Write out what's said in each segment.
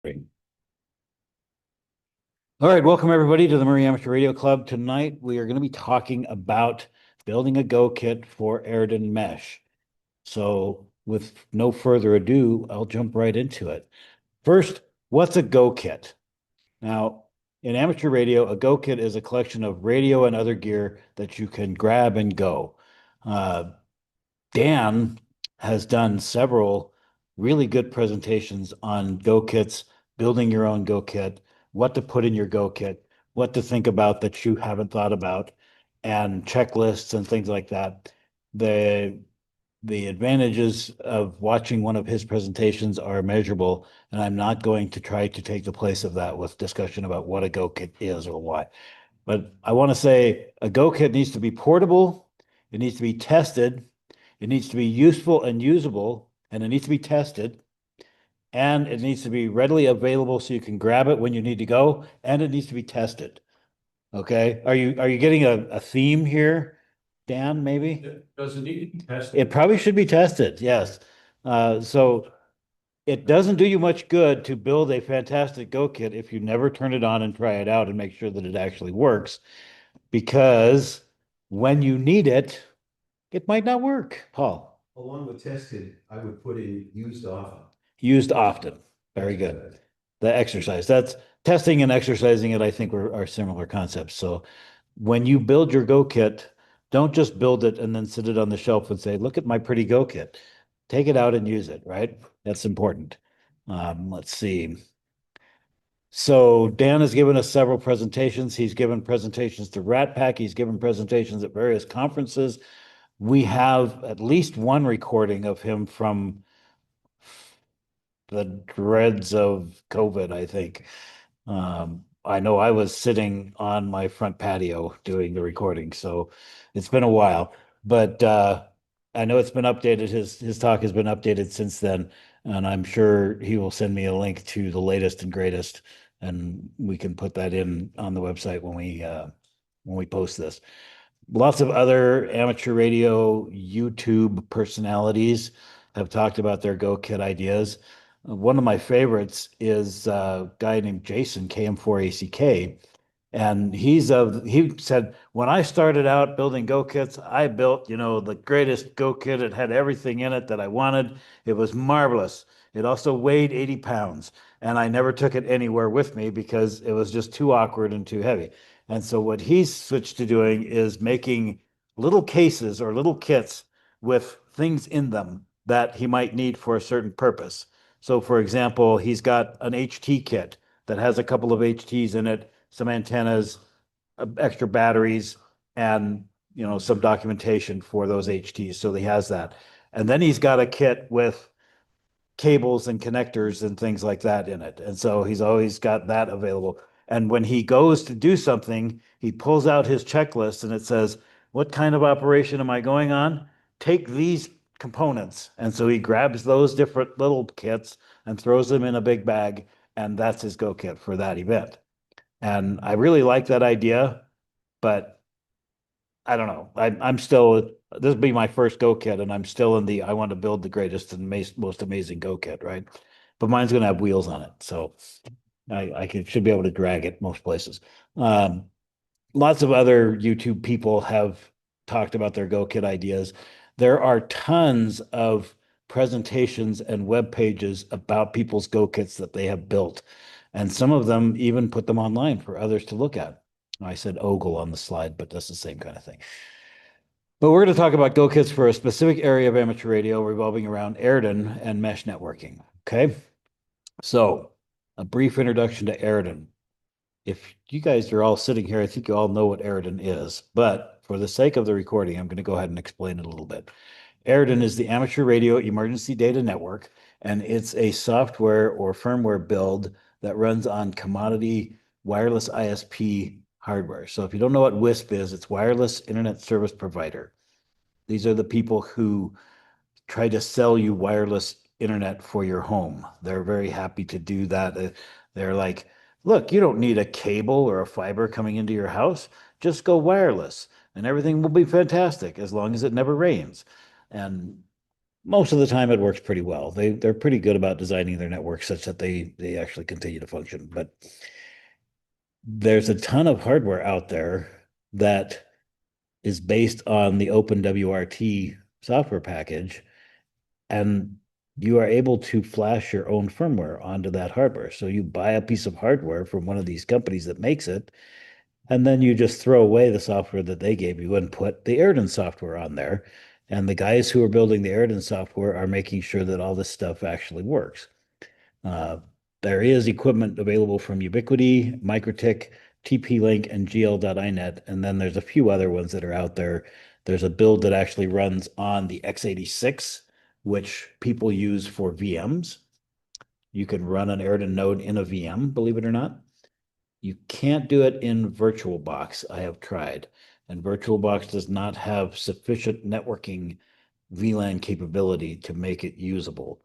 Great. All right, welcome everybody to the Murray Amateur Radio Club. Tonight we are going to be talking about building a Go kit for AREDN mesh. So with no further ado, I'll jump right into it. First, what's a Go kit? Now, in amateur radio, a Go kit is a collection of radio and other gear that you can grab and go. Uh, Dan has done several really good presentations on Go kits, building your own Go kit, what to put in your Go kit, what to think about that you haven't thought about, and checklists and things like that. The the advantages of watching one of his presentations are measurable, and I'm not going to try to take the place of that with discussion about what a Go kit is or why. But I want to say a Go kit needs to be portable, it needs to be tested, it needs to be useful and usable, and it needs to be tested, and it needs to be readily available so you can grab it when you need to go, and it needs to be tested. Okay. Are you getting a theme here, Dan, maybe? Does it need to be tested? It probably should be tested, yes. So it doesn't do you much good to build a fantastic Go kit if you never turn it on and try it out and make sure that it actually works, because when you need it, it might not work. Paul, Along with tested, I would put in used often. used often. Very good. The exercise, that's testing and exercising it, I think are similar concepts. So when you build your Go kit, don't just build it and then sit it on the shelf and say, look at my pretty Go kit. Take it out and use it, right? That's important. Let's see. So Dan has given us several presentations. He's given presentations to Rat Pack. He's given presentations at various conferences. We have at least one recording of him from the dreads of COVID, I think. I know I was sitting on my front patio doing the recording, so it's been a while. But I know it's been updated. His talk has been updated since then, and I'm sure he will send me a link to the latest and greatest, and we can put that in on the website when we post this. Lots of other amateur radio YouTube personalities have talked about their Go Kit ideas. One of my favorites is a guy named Jason KM4ACK, and he said, when I started out building Go kits, I built, the greatest Go kit. It had everything in it that I wanted. It was marvelous. It also weighed 80 pounds, and I never took it anywhere with me because it was just too awkward and too heavy. And so what he's switched to doing is making little cases or little kits with things in them that he might need for a certain purpose. So for example, he's got an HT kit that has a couple of HTs in it, some antennas, extra batteries, and some documentation for those HTs. So he has that. And then he's got a kit with cables and connectors and things like that in it. And so he's always got that available. And when he goes to do something, he pulls out his checklist and it says, what kind of operation am I going on? Take these components. And so he grabs those different little kits and throws them in a big bag. And that's his Go kit for that event. And I really like that idea, but I don't know. I'm still, this will be my first Go kit, and I'm still in the, I want to build the greatest and most amazing Go kit, right? But mine's going to have wheels on it. So should be able to drag it most places. Um, Lots of other YouTube people have talked about their Go kit ideas. There are tons of presentations and web pages about people's Go kits that they have built. And some of them even put them online for others to look at. I said ogle on the slide, but that's the same kind of thing. But we're going to talk about Go kits for a specific area of amateur radio revolving around AREDN and mesh networking. Okay. So a brief introduction to AREDN. If you guys are all sitting here, I think you all know what AREDN is, but for the sake of the recording, I'm going to go ahead and explain it a little bit. AREDN is the Amateur Radio Emergency Data Network, and it's a software or firmware build that runs on commodity wireless ISP hardware. So if you don't know what WISP is, it's Wireless Internet Service Provider. These are the people who try to sell you wireless internet for your home. They're very happy to do that. They're like, look, you don't need a cable or a fiber coming into your house. Just go wireless and everything will be fantastic as long as it never rains. And most of the time it works pretty well. They're pretty good about designing their network such that they actually continue to function. But there's a ton of hardware out there that is based on the OpenWRT software package, and you are able to flash your own firmware onto that hardware. So you buy a piece of hardware from one of these companies that makes it, and then you just throw away the software that they gave you and put the AREDN software on there. And the guys who are building the AREDN software are making sure that all this stuff actually works. Uh, there is equipment available from Ubiquity, Microtik, TP-Link, and GL.iNet, and then there's a few other ones that are out there. There's a build that actually runs on the x86, which people use for VMs. You can run an AREDN node in a VM, believe it or not. You can't do it in VirtualBox. I have tried, and VirtualBox does not have sufficient networking VLAN capability to make it usable.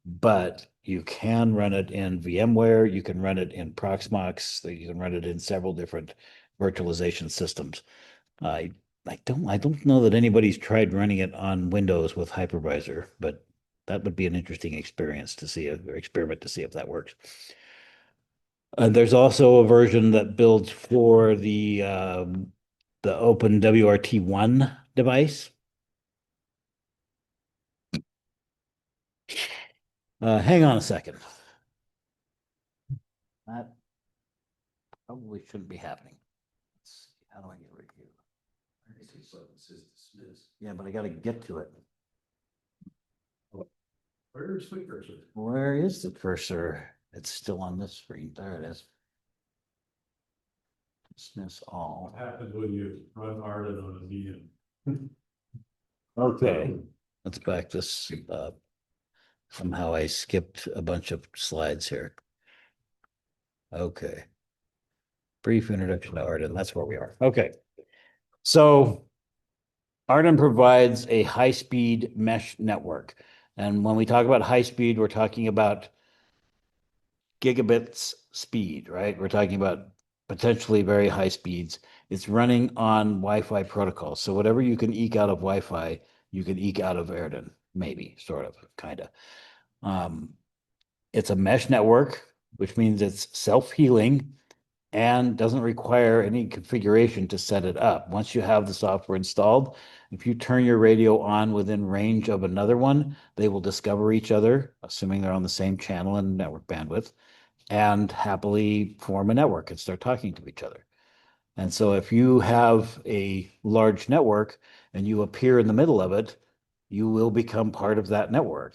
But you can run it in VMware, you can run it in Proxmox, you can run it in several different virtualization systems. I don't know that anybody's tried running it on Windows with hypervisor, but that would be an interesting experience to see, or experiment to see if that works. There's also a version that builds for the Open WRT1 device. Hang on a second. That probably shouldn't be happening. Let's see, how do I get rid of you? Yeah, but I got to get to it. Where's my cursor? Where is the cursor? It's still on this screen. There it is. Dismiss all. What happens when you run AREDN on a VM? Okay, let's back this up. Somehow I skipped a bunch of slides here. Okay. Brief introduction to AREDN. That's where we are. Okay. So AREDN provides a high-speed mesh network. And when we talk about high speed, we're talking about gigabits speed, right? We're talking about potentially very high speeds. It's running on Wi-Fi protocols. So whatever you can eke out of Wi-Fi, you can eke out of AREDN, maybe, sort of, kind of. It's a mesh network, which means it's self-healing and doesn't require any configuration to set it up. Once you have the software installed, if you turn your radio on within range of another one, they will discover each other, assuming they're on the same channel and network bandwidth, and happily form a network and start talking to each other. And so if you have a large network and you appear in the middle of it, you will become part of that network.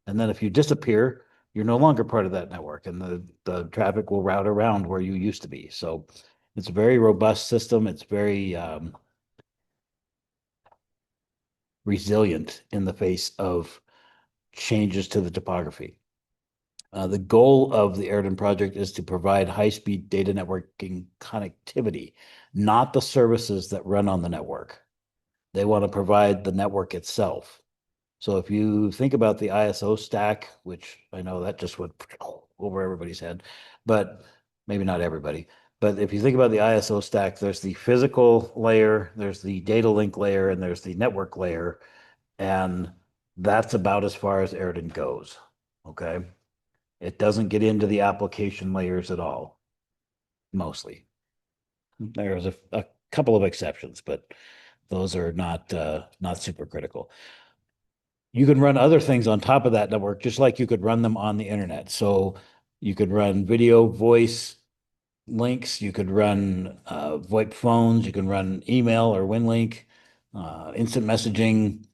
And then if you disappear, you're no longer part of that network, and the traffic will route around where you used to be. So it's a very robust system. It's very resilient in the face of changes to the topography. The goal of the AREDN project is to provide high-speed data networking connectivity, not the services that run on the network. They want to provide the network itself. So if you think about the ISO stack, which I know that just went over everybody's head, but maybe not everybody. But if you think about the ISO stack, there's the physical layer, there's the data link layer, and there's the network layer. And that's about as far as AREDN goes. Okay. It doesn't get into the application layers at all, mostly. There's a couple of exceptions, but those are not super critical. You can run other things on top of that network, just like you could run them on the internet. So you could run video, voice links, you could run VoIP phones, you can run email or WinLink, instant messaging,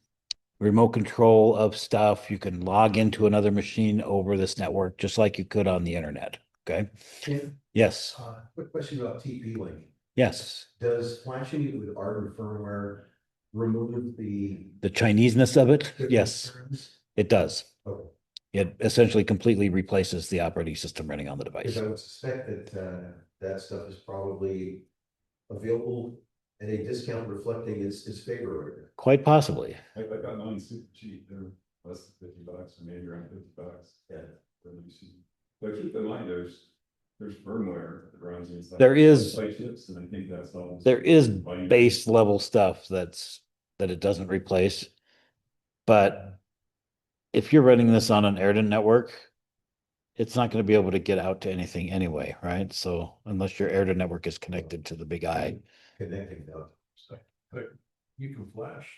remote control of stuff. You can log into another machine over this network, just like you could on the internet. Okay. Yeah. Yes. Quick question about TP-Link. Yes. Does flashing it with AREDN firmware remove the Chineseness of it? Yes, terms? it does. Okay. It essentially completely replaces the operating system running on the Because device. I would suspect that that stuff is probably available at a discount reflecting its favor. Quite possibly. I got mine super cheap. They're less than $50 or maybe around $50. Yeah. But keep in mind, there's firmware that runs inside. There is chips, and I think that's all. There is base level stuff that it doesn't replace, but if you're running this on an AREDN network, it's not going to be able to get out to anything anyway, right? So unless your AREDN network is connected to the big eye. Connecting them. But you can flash.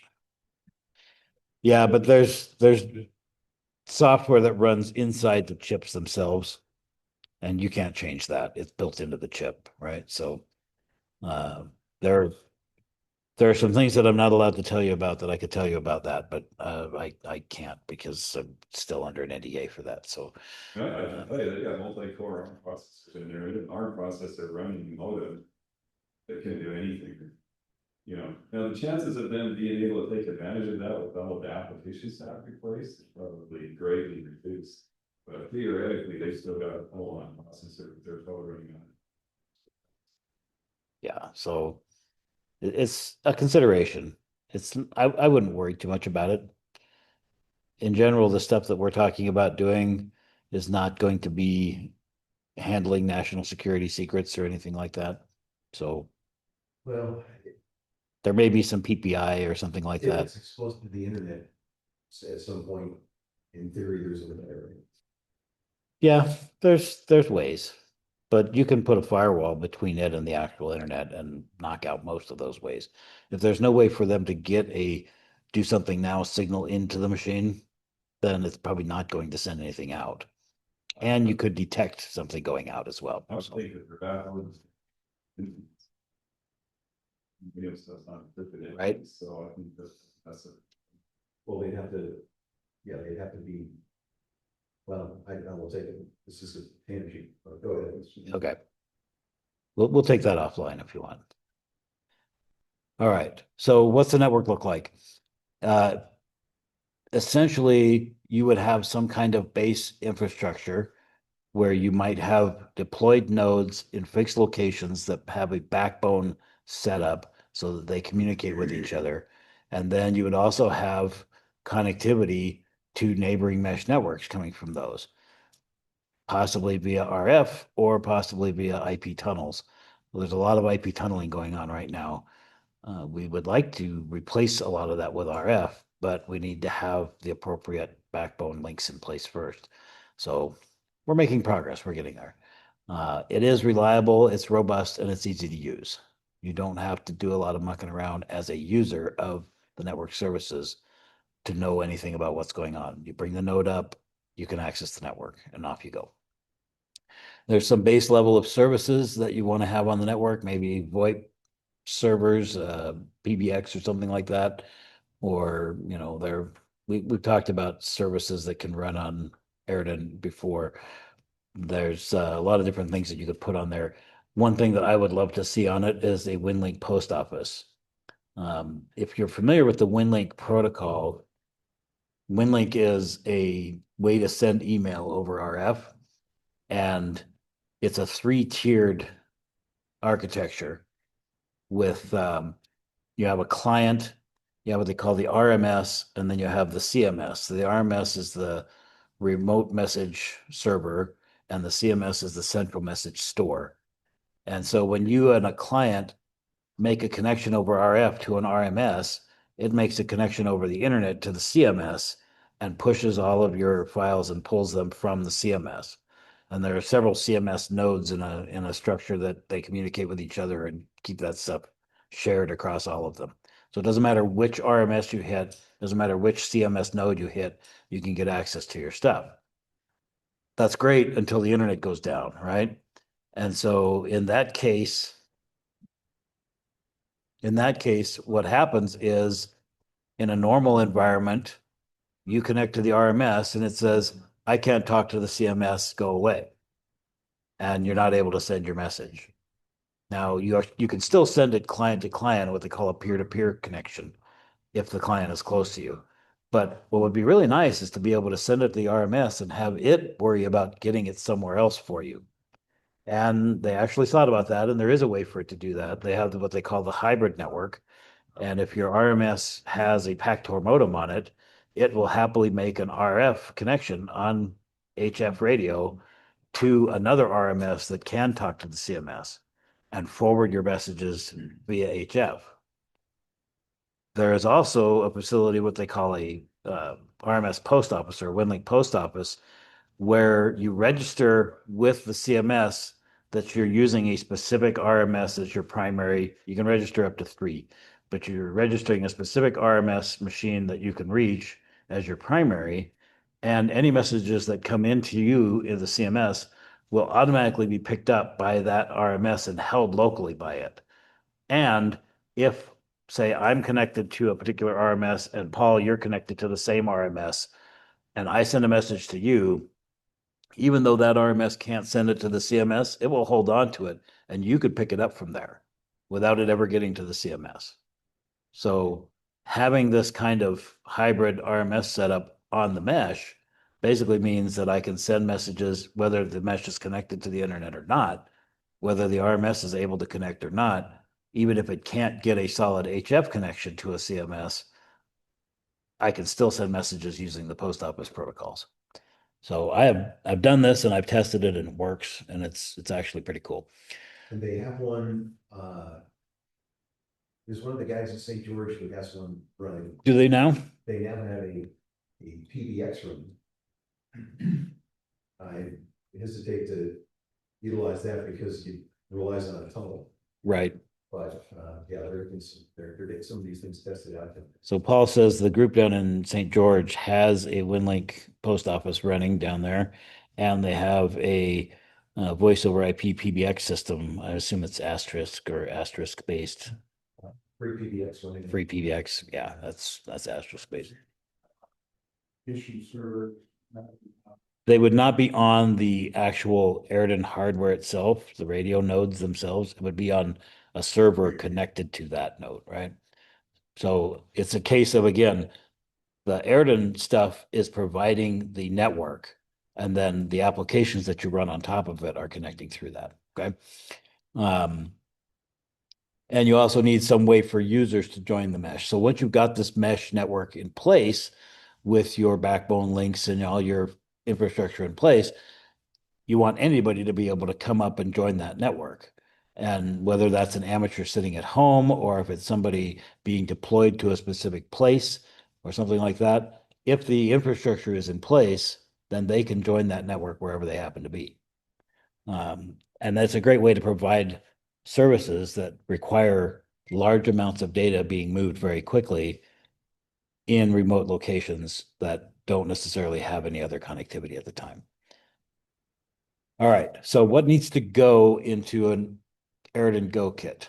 Yeah, but there's software that runs inside the chips themselves, and you can't change that. It's built into the chip, right? So there are some things that I'm not allowed to tell you about that I could tell you about that, but I can't because I'm still under an NDA for that. So I can tell you, they got multi-core ARM processors in there, an ARM processor running modem that can do anything. You know, now the chances of them being able to take advantage of that with all of the application stack replaced is probably greatly reduced. But theoretically, they still got a full on processor with their code running on it. yeah, so it's a consideration. I wouldn't worry too much about it. In general, the stuff that we're talking about doing is not going to be handling national security secrets or anything like that. So Well, there may be some PPI or something like if that. it's exposed to the internet, at some point, in theory, there's an error. Yeah, there's ways, but you can put a firewall between it and the actual internet and knock out most of those ways. If there's no way for them to get a do something now signal into the machine, then it's probably not going to send anything out. And you could detect something going out as well. I was So, thinking for that one. Video stuff's not encrypted in, Right. so I think that's a. Well, they'd have to, yeah, they'd have to be. Well, I will take it, this is a tangent, but go ahead. okay. We'll take that offline if you want. All right. So what's the network look like? Essentially, you would have some kind of base infrastructure where you might have deployed nodes in fixed locations that have a backbone set up so that they communicate with each other. And then you would also have connectivity to neighboring mesh networks coming from those, possibly via RF or possibly via IP tunnels. Well, there's a lot of IP tunneling going on right now. We would like to replace a lot of that with RF, but we need to have the appropriate backbone links in place first. So we're making progress. We're getting there. It is reliable, it's robust, and it's easy to use. You don't have to do a lot of mucking around as a user of the network services to know anything about what's going on. You bring the node up, you can access the network, and off you go. There's some base level of services that you want to have on the network, maybe VoIP servers, PBX or something like that. Or, we've talked about services that can run on AREDN before. There's a lot of different things that you could put on there. One thing that I would love to see on it is a WinLink post office. If you're familiar with the WinLink protocol, WinLink is a way to send email over RF, and it's a 3-tiered architecture with you have a client, you have what they call the RMS, and then you have the CMS. So the RMS is the remote message server, and the CMS is the central message store. And so when you and a client make a connection over RF to an RMS, it makes a connection over the internet to the CMS and pushes all of your files and pulls them from the CMS. And there are several CMS nodes in a structure that they communicate with each other and keep that stuff shared across all of them. So it doesn't matter which RMS you hit, doesn't matter which CMS node you hit, you can get access to your stuff. That's great until the internet goes down, right? And so in that case, what happens is in a normal environment, you connect to the RMS and it says, I can't talk to the CMS, go away. And you're not able to send your message. Now you can still send it client to client, what they call a peer-to-peer connection, if the client is close to you. But what would be really nice is to be able to send it to the RMS and have it worry about getting it somewhere else for you. And they actually thought about that, and there is a way for it to do that. They have what they call the hybrid network. And if your RMS has a Pactor modem on it, it will happily make an RF connection on HF radio to another RMS that can talk to the CMS and forward your messages via HF. There is also a facility, what they call a RMS post office or WinLink post office, where you register with the CMS that you're using a specific RMS as your primary. You can register up to 3, but you're registering a specific RMS machine that you can reach as your primary. And any messages that come into you in the CMS will automatically be picked up by that RMS and held locally by it. And if, say, I'm connected to a particular RMS and Paul, you're connected to the same RMS, and I send a message to you, even though that RMS can't send it to the CMS, it will hold on to it and you could pick it up from there without it ever getting to the CMS. So having this kind of hybrid RMS setup on the mesh basically means that I can send messages whether the mesh is connected to the internet or not, whether the RMS is able to connect or not, even if it can't get a solid HF connection to a CMS, I can still send messages using the post office protocols. So I've done this and I've tested it and it works and it's actually pretty cool. And they have one, there's one of the guys in St. George who has one running. Do they now? They now have a PBX running. I hesitate to utilize that because it relies on a tunnel, Right. but yeah, they're getting some of these things tested out. So Paul says the group down in St. George has a WinLink post office running down there, and they have a voice over IP PBX system. I assume it's asterisk or asterisk based. Free PBX running. Free PBX. Yeah, that's asterisk based. Issue server. They would not be on the actual AREDN hardware itself, the radio nodes themselves. It would be on a server connected to that node, right? So it's a case of, again, the AREDN stuff is providing the network, and then the applications that you run on top of it are connecting through that, okay? And you also need some way for users to join the mesh. So once you've got this mesh network in place with your backbone links and all your infrastructure in place, you want anybody to be able to come up and join that network. And whether that's an amateur sitting at home or if it's somebody being deployed to a specific place or something like that, if the infrastructure is in place, then they can join that network wherever they happen to be. And that's a great way to provide services that require large amounts of data being moved very quickly in remote locations that don't necessarily have any other connectivity at the time. All right, so what needs to go into an AREDN Go kit?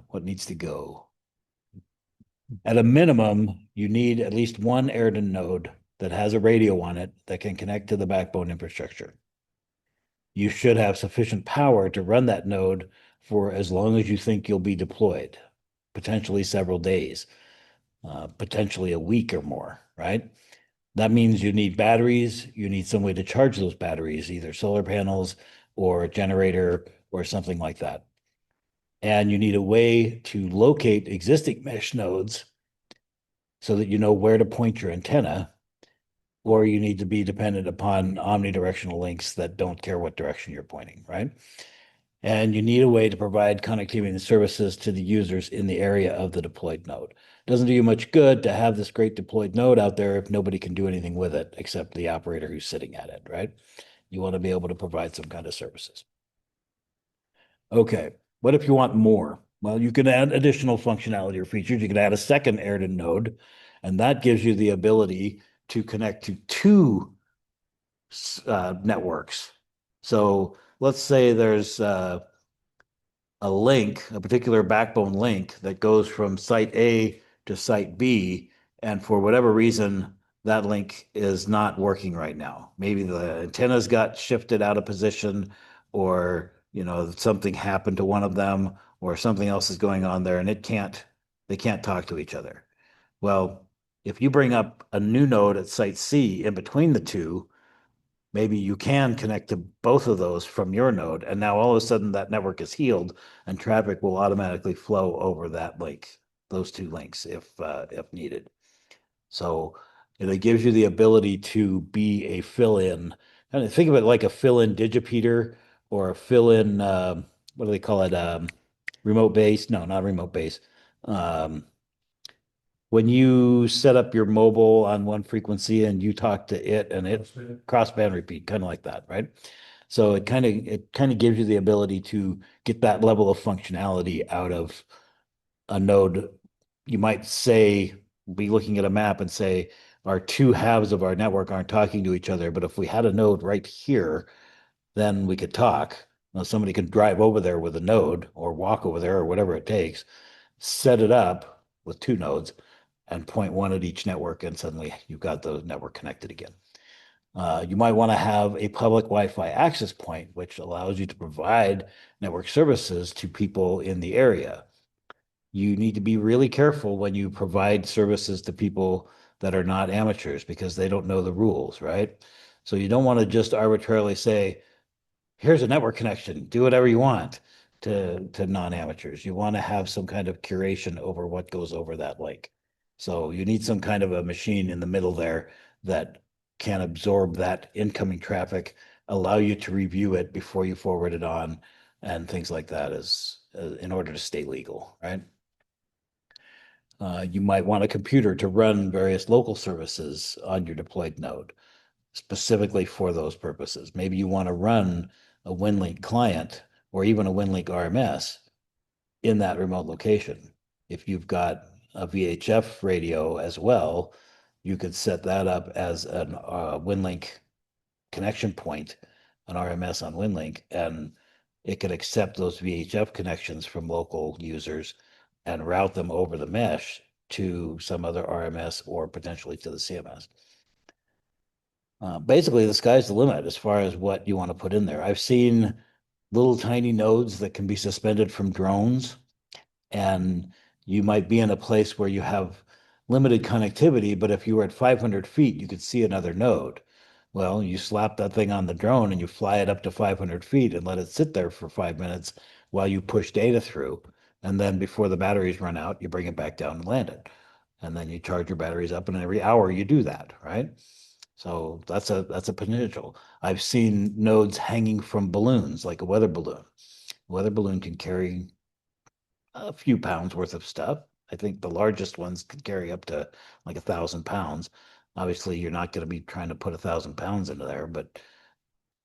What needs to go? At a minimum, you need at least one AREDN node that has a radio on it that can connect to the backbone infrastructure. You should have sufficient power to run that node for as long as you think you'll be deployed, potentially several days, potentially a week or more, right? That means you need batteries, you need some way to charge those batteries, either solar panels or a generator or something like that. And you need a way to locate existing mesh nodes so that you know where to point your antenna, or you need to be dependent upon omnidirectional links that don't care what direction you're pointing, right? And you need a way to provide connectivity and services to the users in the area of the deployed node. It doesn't do you much good to have this great deployed node out there if nobody can do anything with it except the operator who's sitting at it, right? You want to be able to provide some kind of services. Okay, what if you want more? Well, you can add additional functionality or features. You can add a second AREDN node, and that gives you the ability to connect to two networks. So let's say there's a link, a particular backbone link that goes from site A to site B, and for whatever reason, that link is not working right now. Maybe the antennas got shifted out of position, or something happened to one of them, or something else is going on there, and they can't talk to each other. Well, if you bring up a new node at site C in between the two, maybe you can connect to both of those from your node. And now all of a sudden that network is healed and traffic will automatically flow over that link, those two links if needed. So it gives you the ability to be a fill-in. And think of it like a fill-in digipeater or a fill-in, what do they call it? Remote base? No, not remote base. when you set up your mobile on one frequency and you talk to it and it crossband repeat, kind of like that, right? So it kind of gives you the ability to get that level of functionality out of a node. You might say, be looking at a map and say, our two halves of our network aren't talking to each other, but if we had a node right here, then we could talk. Now, somebody could drive over there with a node or walk over there or whatever it takes, set it up with two nodes and point one at each network, and suddenly you've got the network connected again. You might want to have a public Wi-Fi access point, which allows you to provide network services to people in the area. You need to be really careful when you provide services to people that are not amateurs because they don't know the rules, right? So you don't want to just arbitrarily say, here's a network connection, do whatever you want to non-amateurs. You want to have some kind of curation over what goes over that link. So you need some kind of a machine in the middle there that can absorb that incoming traffic, allow you to review it before you forward it on, and things like that is in order to stay legal, right? You might want a computer to run various local services on your deployed node, specifically for those purposes. Maybe you want to run a WinLink client or even a WinLink RMS in that remote location. If you've got a VHF radio as well, you could set that up as a WinLink connection point, an RMS on WinLink, and it could accept those VHF connections from local users and route them over the mesh to some other RMS or potentially to the CMS. Basically, the sky's the limit as far as what you want to put in there. I've seen little tiny nodes that can be suspended from drones, and you might be in a place where you have limited connectivity, but if you were at 500 feet, you could see another node. Well, you slap that thing on the drone and you fly it up to 500 feet and let it sit there for 5 minutes while you push data through. And then before the batteries run out, you bring it back down and land it. And then you charge your batteries up, and every hour you do that, right? So that's a potential. I've seen nodes hanging from balloons, like a weather balloon. A weather balloon can carry a few pounds worth of stuff. I think the largest ones could carry up to like 1,000 pounds. Obviously, you're not going to be trying to put 1,000 pounds into there, but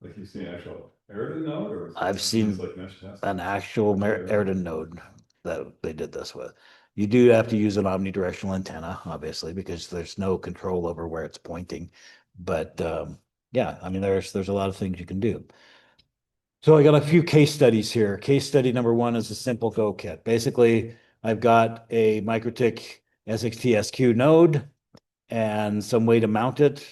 Like you've seen actual AREDN node or? I've seen like mesh nest? an actual AREDN node that they did this with. You do have to use an omnidirectional antenna, obviously, because there's no control over where it's pointing. But yeah, I mean, there's a lot of things you can do. So I got a few case studies here. Case study number one is a simple Go kit. Basically, I've got a MikroTik SXT-SQ node and some way to mount it,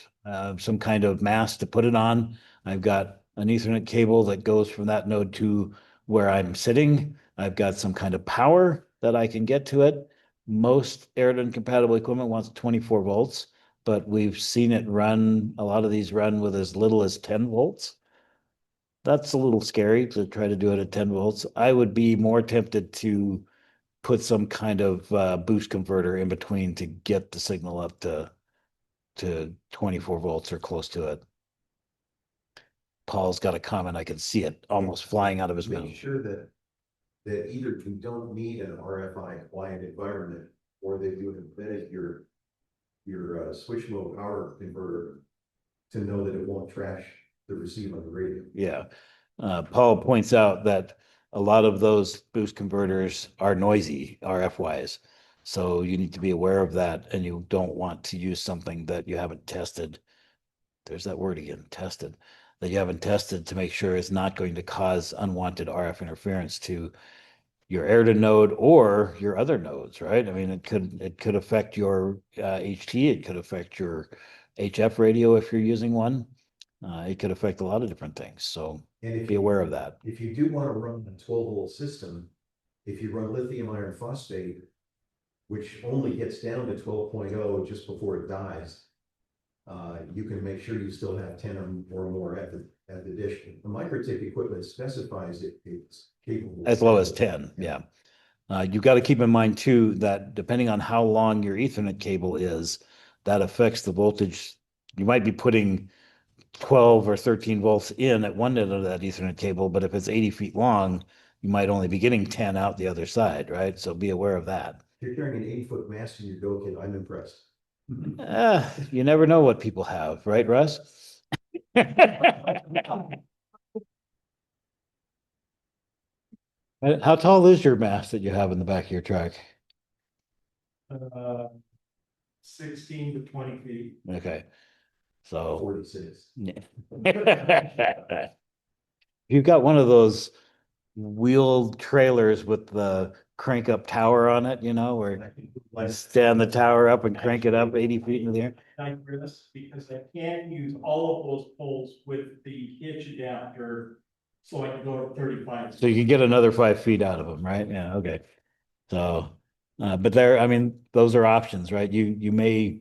some kind of mast to put it on. I've got an Ethernet cable that goes from that node to where I'm sitting. I've got some kind of power that I can get to it. Most AREDN compatible equipment wants 24 volts, but we've seen it run, a lot of these run with as little as 10 volts. That's a little scary to try to do it at 10 volts. I would be more tempted to put some kind of boost converter in between to get the signal up to 24 volts or close to it. Paul's got a comment. I can see it almost flying out of his mouth. Make sure that either you don't need an RFI quiet environment, or that you embedded your switch mode power converter to know that it won't trash the receive on the radio. Yeah. Paul points out that a lot of those boost converters are noisy RF wise. So you need to be aware of that, and you don't want to use something that you haven't tested. There's that word again, tested, that you haven't tested to make sure it's not going to cause unwanted RF interference to your AREDN node or your other nodes, right? I mean, it could affect your HT, it could affect your HF radio if you're using one. It could affect a lot of different things. So be aware of that. If you do want to run a 12-volt system, if you run lithium iron phosphate, which only gets down to 12.0 just before it dies, you can make sure you still have 10 or more at the dish. The MikroTik equipment specifies it's capable As low as 10, yeah. You've got to keep in mind too that depending on how long your Ethernet cable is, that affects the voltage. You might be putting 12 or 13 volts in at one end of that Ethernet cable, but if it's 80 feet long, you might only be getting 10 out the other side, right? So be aware of that. If you're carrying an 80-foot mast in your go kit, I'm impressed. You never know what people have, right, Russ? How tall is your mast that you have in the back of your truck? Uh, 16 to 20 feet. Okay, so 46. you've got one of those wheeled trailers with the crank up tower on it, where you stand the tower up and crank it up 80 feet in the air. Digress, because I can't use all of those poles with the hitch adapter, so I can go to 35. So you can get another 5 feet out of them, right? Yeah, okay. So, but I mean, those are options, right? You may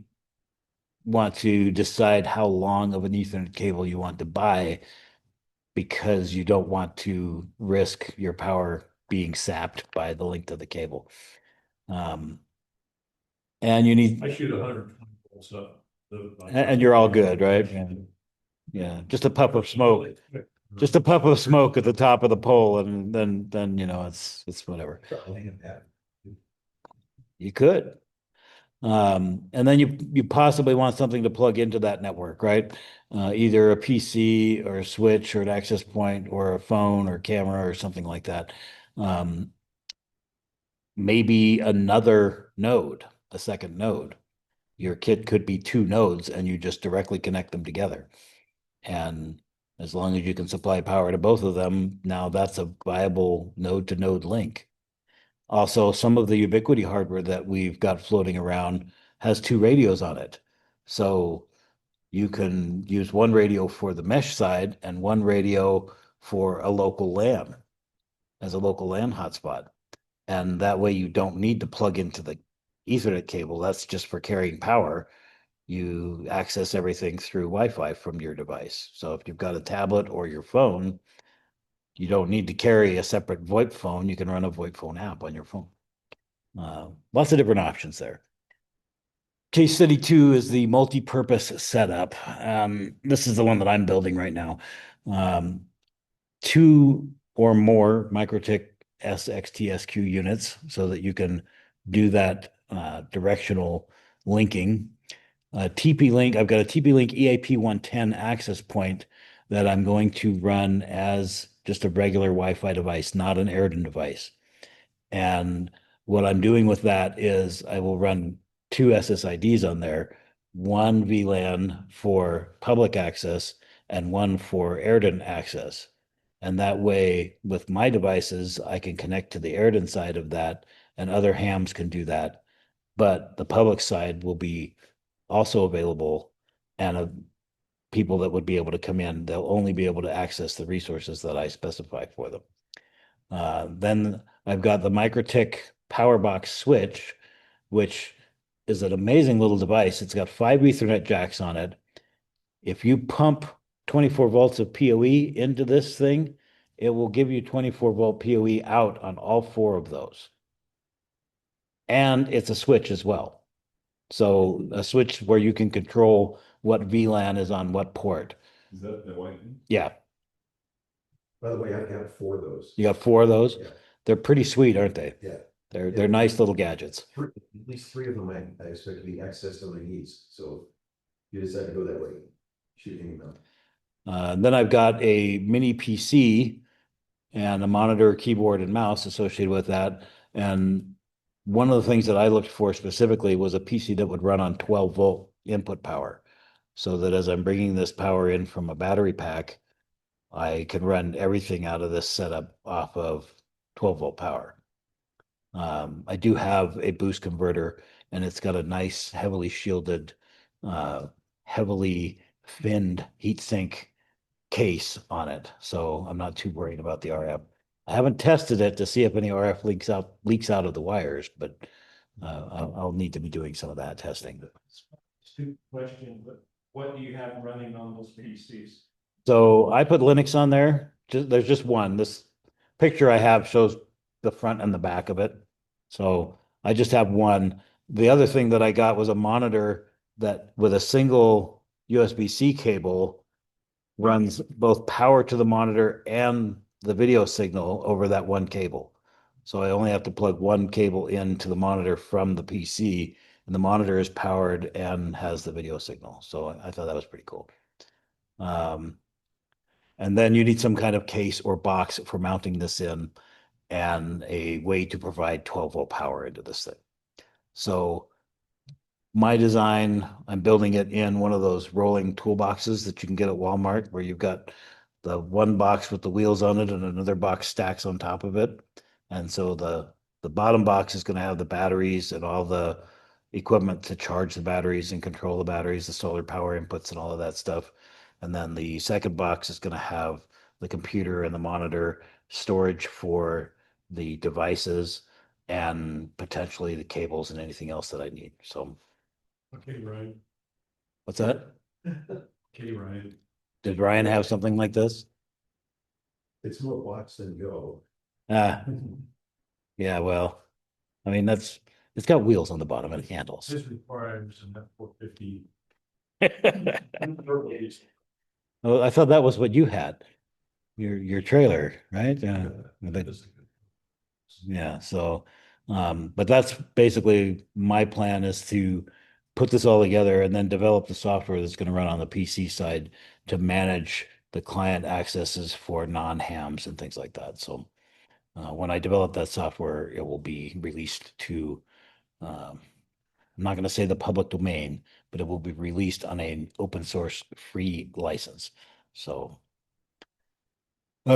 want to decide how long of an Ethernet cable you want to buy because you don't want to risk your power being sapped by the length of the cable. And you need, I shoot 120 volts up. and you're all good, right? Yeah, just a puff of smoke, just a puff of smoke at the top of the pole, and then it's whatever. You could. And then you possibly want something to plug into that network, right? Either a PC or a switch or an access point or a phone or camera or something like that. Maybe another node, a second node. Your kit could be two nodes and you just directly connect them together. And as long as you can supply power to both of them, now that's a viable node to node link. Also, some of the Ubiquity hardware that we've got floating around has two radios on it. So you can use one radio for the mesh side and one radio for a local LAN as a local LAN hotspot. And that way you don't need to plug into the Ethernet cable. That's just for carrying power. You access everything through Wi-Fi from your device. So if you've got a tablet or your phone, you don't need to carry a separate VoIP phone. You can run a VoIP phone app on your phone. Lots of different options there. Case study 2 is the multi-purpose setup. This is the one that I'm building right now. 2 or more MikroTik SXTSQ units so that you can do that directional linking. TP-Link, I've got a TP-Link EAP 110 access point that I'm going to run as just a regular Wi-Fi device, not an AREDN device. And what I'm doing with that is I will run 2 SSIDs on there, one VLAN for public access and one for AREDN access. And that way, with my devices, I can connect to the AREDN side of that, and other hams can do that. But the public side will be also available, and people that would be able to come in, they'll only be able to access the resources that I specify for them. Then I've got the MikroTik PowerBox switch, which is an amazing little device. It's got 5 Ethernet jacks on it. If you pump 24 volts of PoE into this thing, it will give you 24 volt PoE out on all 4 of those. And it's a switch as well. So a switch where you can control what VLAN is on what port. Is that the white thing? Yeah, By the way, I've got 4 of those. you got 4 of those. Yeah, They're pretty sweet, aren't they? yeah. They're nice little gadgets. At least 3 of them I expect to be accessed on my needs. So if you decide to go that way, shoot me an email. Then I've got a mini PC and a monitor, keyboard, and mouse associated with that. And one of the things that I looked for specifically was a PC that would run on 12 volt input power, so that as I'm bringing this power in from a battery pack, I can run everything out of this setup off of 12 volt power. I do have a boost converter, and it's got a nice, heavily shielded, heavily finned heatsink case on it, so I'm not too worried about the RF. I haven't tested it to see if any RF leaks out of the wires, but I'll need to be doing some of that testing. Stupid question, but what do you have running on those PCs? So I put Linux on there. There's just one. This picture I have shows the front and the back of it. So I just have one. The other thing that I got was a monitor that with a single USB-C cable runs both power to the monitor and the video signal over that one cable. So I only have to plug one cable into the monitor from the PC, and the monitor is powered and has the video signal. So I thought that was pretty cool. And then you need some kind of case or box for mounting this in, and a way to provide 12-volt power into this thing. So my design, I'm building it in one of those rolling toolboxes that you can get at Walmart, where you've got the one box with the wheels on it and another box stacks on top of it. And so the bottom box is going to have the batteries and all the equipment to charge the batteries and control the batteries, the solar power inputs and all of that stuff. And then the second box is going to have the computer and the monitor, storage for the devices, and potentially the cables and anything else that I need. So Okay, Ryan. what's that? Okay, Ryan. Did Ryan have something like this? It's more watch than go. Ah, yeah, well, I mean, it's got wheels on the bottom and handles. This requires an F-450. Well, I thought that was what you had, your trailer, right? Yeah, so, but that's basically my plan, is to put this all together and then develop the software that's going to run on the PC side to manage the client accesses for non-hams and things like that. So when I develop that software, it will be released to, I'm not going to say the public domain, but it will be released on an open source free license. So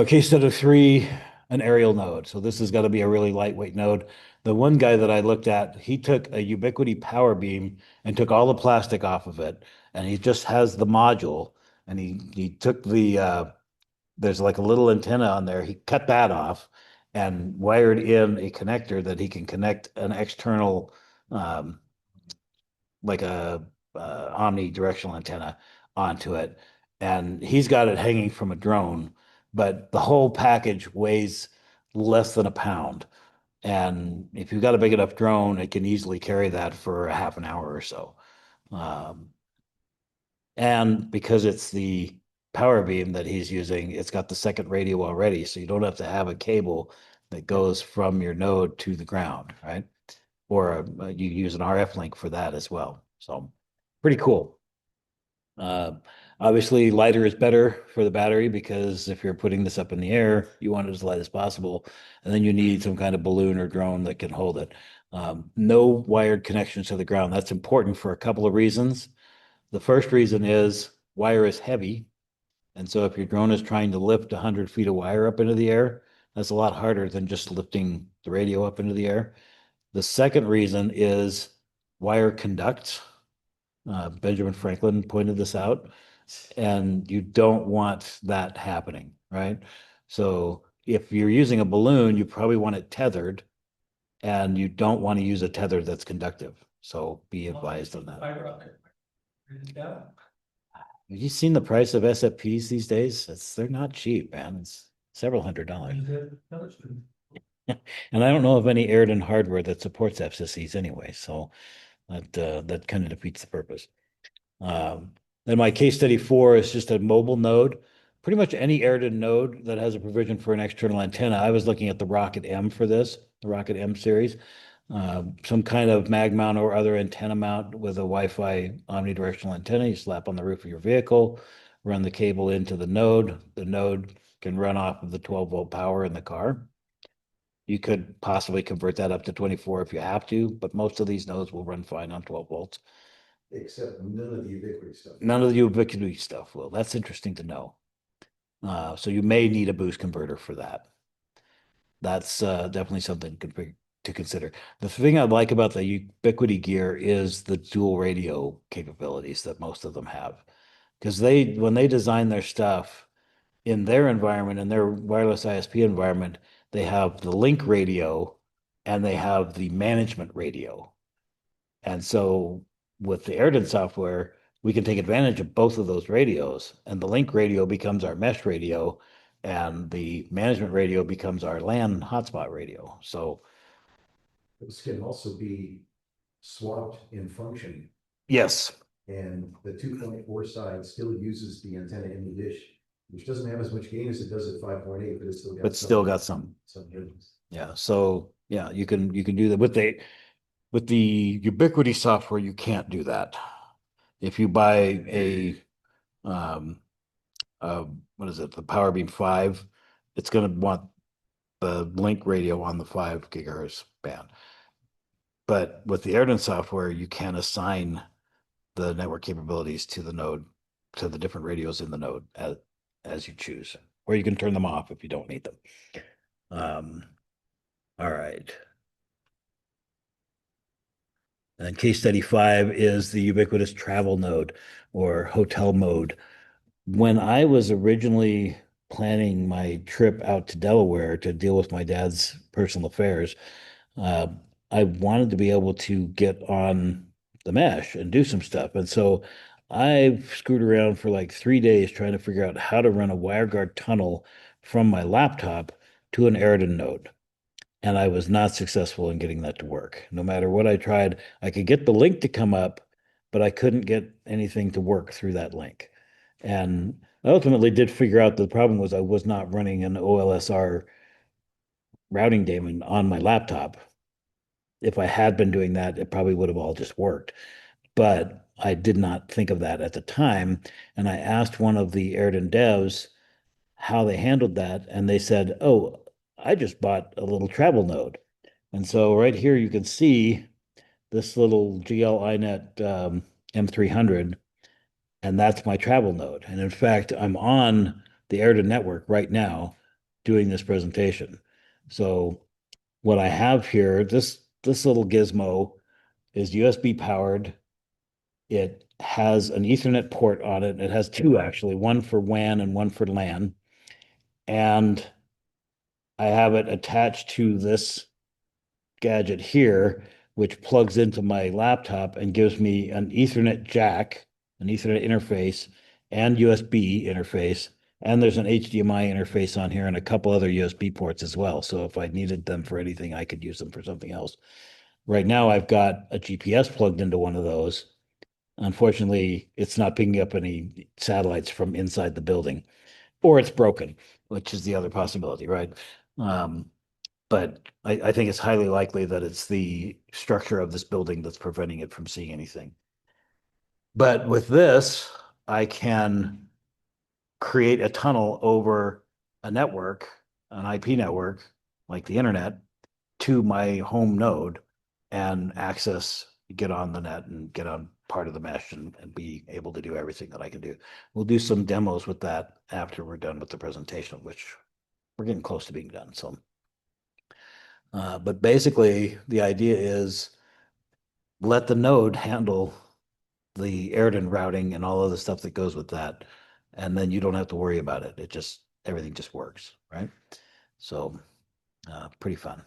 case study 3, an aerial node. So this has got to be a really lightweight node. The one guy that I looked at, he took a Ubiquity power beam and took all the plastic off of it, and he just has the module, and he took there's like a little antenna on there. He cut that off and wired in a connector that he can connect an external, um, like a omnidirectional antenna onto it. And he's got it hanging from a drone, but the whole package weighs less than a pound. And if you've got a big enough drone, it can easily carry that for a half an hour or so. Um, and because it's the power beam that he's using, it's got the second radio already. So you don't have to have a cable that goes from your node to the ground, right? Or you use an RF link for that as well. So pretty cool. Uh, Obviously, lighter is better for the battery, because if you're putting this up in the air, you want it as light as possible. And then you need some kind of balloon or drone that can hold it. No wired connections to the ground. That's important for a couple of reasons. The first reason is wire is heavy. And so if your drone is trying to lift 100 feet of wire up into the air, that's a lot harder than just lifting the radio up into the air. The second reason is wire conducts. Benjamin Franklin pointed this out, and you don't want that happening, right? So if you're using a balloon, you probably want it tethered, and you don't want to use a tether that's conductive. So be advised on that. Have you seen the price of SFPs these days? They're not cheap, man. It's several $100s. And I don't know of any AREDN hardware that supports FCCs anyway, so that kind of defeats the purpose. Then my case study 4 is just a mobile node. Pretty much any AREDN node that has a provision for an external antenna. I was looking at the Rocket M for this, the Rocket M series. Some kind of mag mount or other antenna mount with a Wi-Fi omnidirectional antenna you slap on the roof of your vehicle, run the cable into the node. The node can run off of the 12-volt power in the car. You could possibly convert that up to 24 if you have to, but most of these nodes will run fine on 12 volts. Except none of the Ubiquity stuff. None of the Ubiquity stuff will. That's interesting to know. So you may need a boost converter for that. That's definitely something to consider. The thing I like about the Ubiquity gear is the dual radio capabilities that most of them have. Because when they design their stuff in their environment, in their wireless ISP environment, they have the link radio and they have the management radio. And so with the AirDen software, we can take advantage of both of those radios, and the link radio becomes our mesh radio, and the management radio becomes our LAN hotspot radio. So This can also be swapped in function, yes, and the 2.4 side still uses the antenna in the dish, which doesn't have as much gain as it does at 5.8, but it's still got but still got some. difference. Yeah, so yeah, you can do that with the Ubiquity software, you can't do that. If you buy um what is it, the PowerBeam 5, it's gonna want the link radio on the 5 GHz band. But with the AREDN software, you can assign the network capabilities to the node, to the different radios in the node as you choose, or you can turn them off if you don't need them. All right. And case study 5 is the ubiquitous travel node or hotel mode. When I was originally planning my trip out to Delaware to deal with my dad's personal affairs, uh, I wanted to be able to get on the mesh and do some stuff. And so I've screwed around for like 3 days trying to figure out how to run a WireGuard tunnel from my laptop to an AREDN node. And I was not successful in getting that to work. No matter what I tried, I could get the link to come up, but I couldn't get anything to work through that link. And I ultimately did figure out the problem was I was not running an OLSR routing daemon on my laptop. If I had been doing that, it probably would have all just worked. But I did not think of that at the time. And I asked one of the AREDN devs how they handled that. And they said, oh, I just bought a little travel node. And so right here, you can see this little GL iNet M300, and that's my travel node. And in fact, I'm on the AirDen network right now doing this presentation. So what I have here, this little gizmo is USB powered. It has an Ethernet port on it. It has two actually, one for WAN and one for LAN. And I have it attached to this gadget here, which plugs into my laptop and gives me an Ethernet jack, an Ethernet interface, and USB interface. And there's an HDMI interface on here and a couple other USB ports as well. So if I needed them for anything, I could use them for something else. Right now, I've got a GPS plugged into one of those. Unfortunately, it's not picking up any satellites from inside the building, or it's broken, which is the other possibility, right? But I think it's highly likely that it's the structure of this building that's preventing it from seeing anything. But with this, I can create a tunnel over a network, an IP network, like the internet, to my home node and access, get on the net and get on part of the mesh and be able to do everything that I can do. We'll do some demos with that after we're done with the presentation, which we're getting close to being done. So but basically, the idea is let the node handle the AREDN routing and all of the stuff that goes with that. And then you don't have to worry about it. It just, everything just works, right? So pretty fun.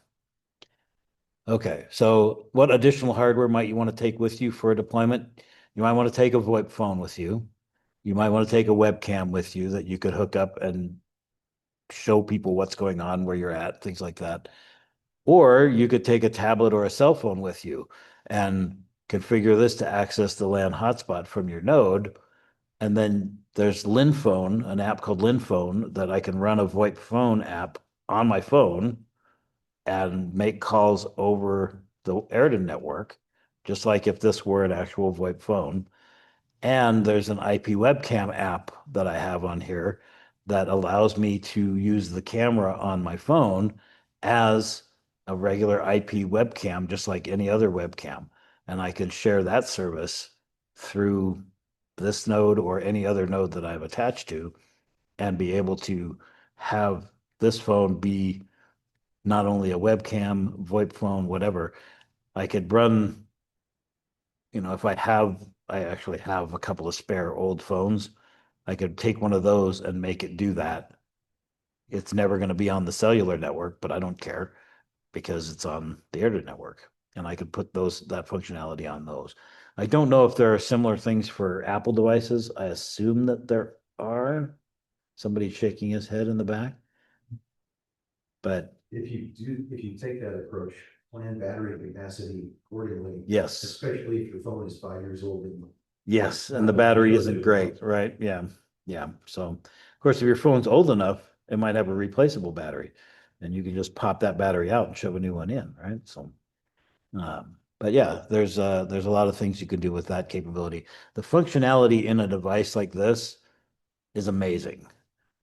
Okay, so what additional hardware might you want to take with you for a deployment? You might want to take a VoIP phone with you. You might want to take a webcam with you that you could hook up and show people what's going on, where you're at, things like that. Or you could take a tablet or a cell phone with you and configure this to access the LAN hotspot from your node. And then there's LinPhone, an app called LinPhone that I can run a VoIP phone app on my phone and make calls over the AirDen network, just like if this were an actual VoIP phone. And there's an IP webcam app that I have on here that allows me to use the camera on my phone as a regular IP webcam, just like any other webcam. And I can share that service through this node or any other node that I've attached to and be able to have this phone be not only a webcam, VoIP phone, whatever. I could run, if I actually have a couple of spare old phones. I could take one of those and make it do that. It's never going to be on the cellular network, but I don't care because it's on the internet network. And I could put that functionality on those. I don't know if there are similar things for Apple devices. I assume that there are. Somebody's shaking his head in the back. But If you take that approach, plan battery capacity accordingly. yes, Especially if your phone is 5 years old and yes, and the battery isn't great, right? Yeah, yeah. So, of course, if your phone's old enough, it might have a replaceable battery. and you can just pop that battery out and shove a new one in, right? So, but yeah, there's a lot of things you can do with that capability. The functionality in a device like this is amazing.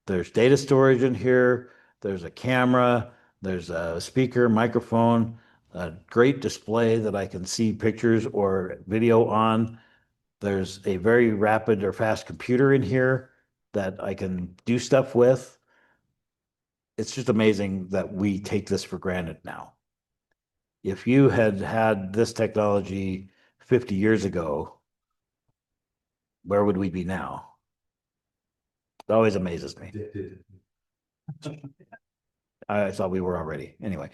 There's data storage in here. There's a camera. There's a speaker, microphone, a great display that I can see pictures or video on. There's a very rapid or fast computer in here that I can do stuff with. It's just amazing that we take this for granted now. If you had had this technology 50 years ago, where would we be now? It always amazes me. Addicted. I thought we were already. Anyway,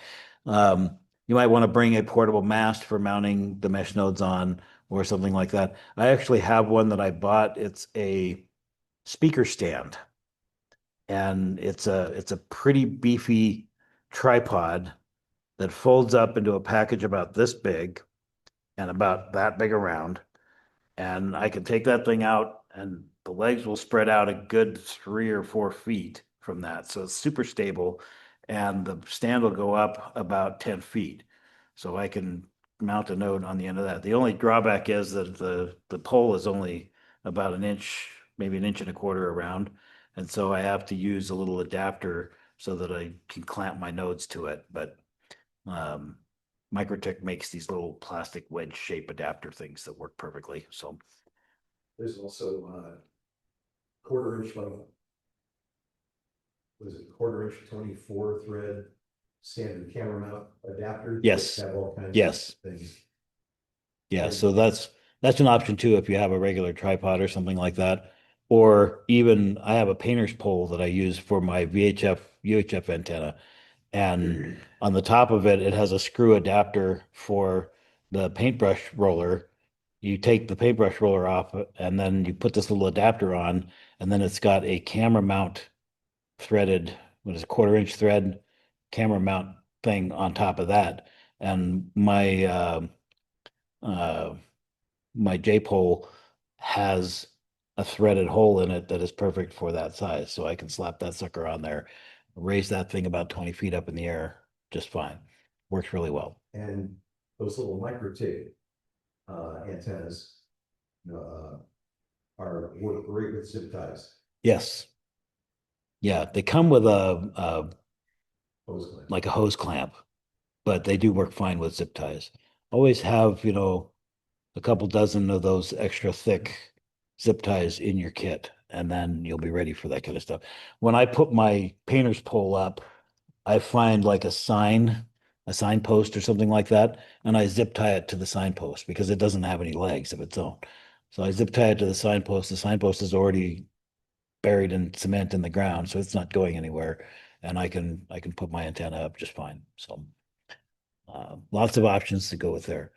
you might want to bring a portable mast for mounting the mesh nodes on or something like that. I actually have one that I bought. It's a speaker stand, and it's a pretty beefy tripod that folds up into a package about this big and about that big around. And I can take that thing out and the legs will spread out a good 3 or 4 feet from that. So it's super stable and the stand will go up about 10 feet. So I can mount a node on the end of that. The only drawback is that the pole is only about an inch, maybe an inch and a quarter around. And so I have to use a little adapter so that I can clamp my nodes to it. But Microtech makes these little plastic wedge shape adapter things that work perfectly. So There's also quarter-inch, was it quarter-inch 24 thread standard camera mount adapter? Yes. Have all kinds Yes. of things. yeah, so that's an option too if you have a regular tripod or something like that. Or even I have a painter's pole that I use for my VHF UHF antenna. And on the top of it, it has a screw adapter for the paintbrush roller. You take the paintbrush roller off and then you put this little adapter on, and then it's got a camera mount threaded, what is it, quarter-inch thread camera mount thing on top of that. And uh, my J pole has a threaded hole in it that is perfect for that size. So I can slap that sucker on there, raise that thing about 20 feet up in the air just fine. Works really well. And those little micro-TIG antennas work great with zip ties. Yes. Yeah, they come with Hose clamp. like a hose clamp, but they do work fine with zip ties. Always have, a couple dozen of those extra thick zip ties in your kit, and then you'll be ready for that kind of stuff. When I put my painter's pole up, I find like a signpost or something like that, and I zip tie it to the signpost because it doesn't have any legs of its own. So I zip tie it to the signpost. The signpost is already buried in cement in the ground, so it's not going anywhere. And I can put my antenna up just fine. So lots of options to go with there.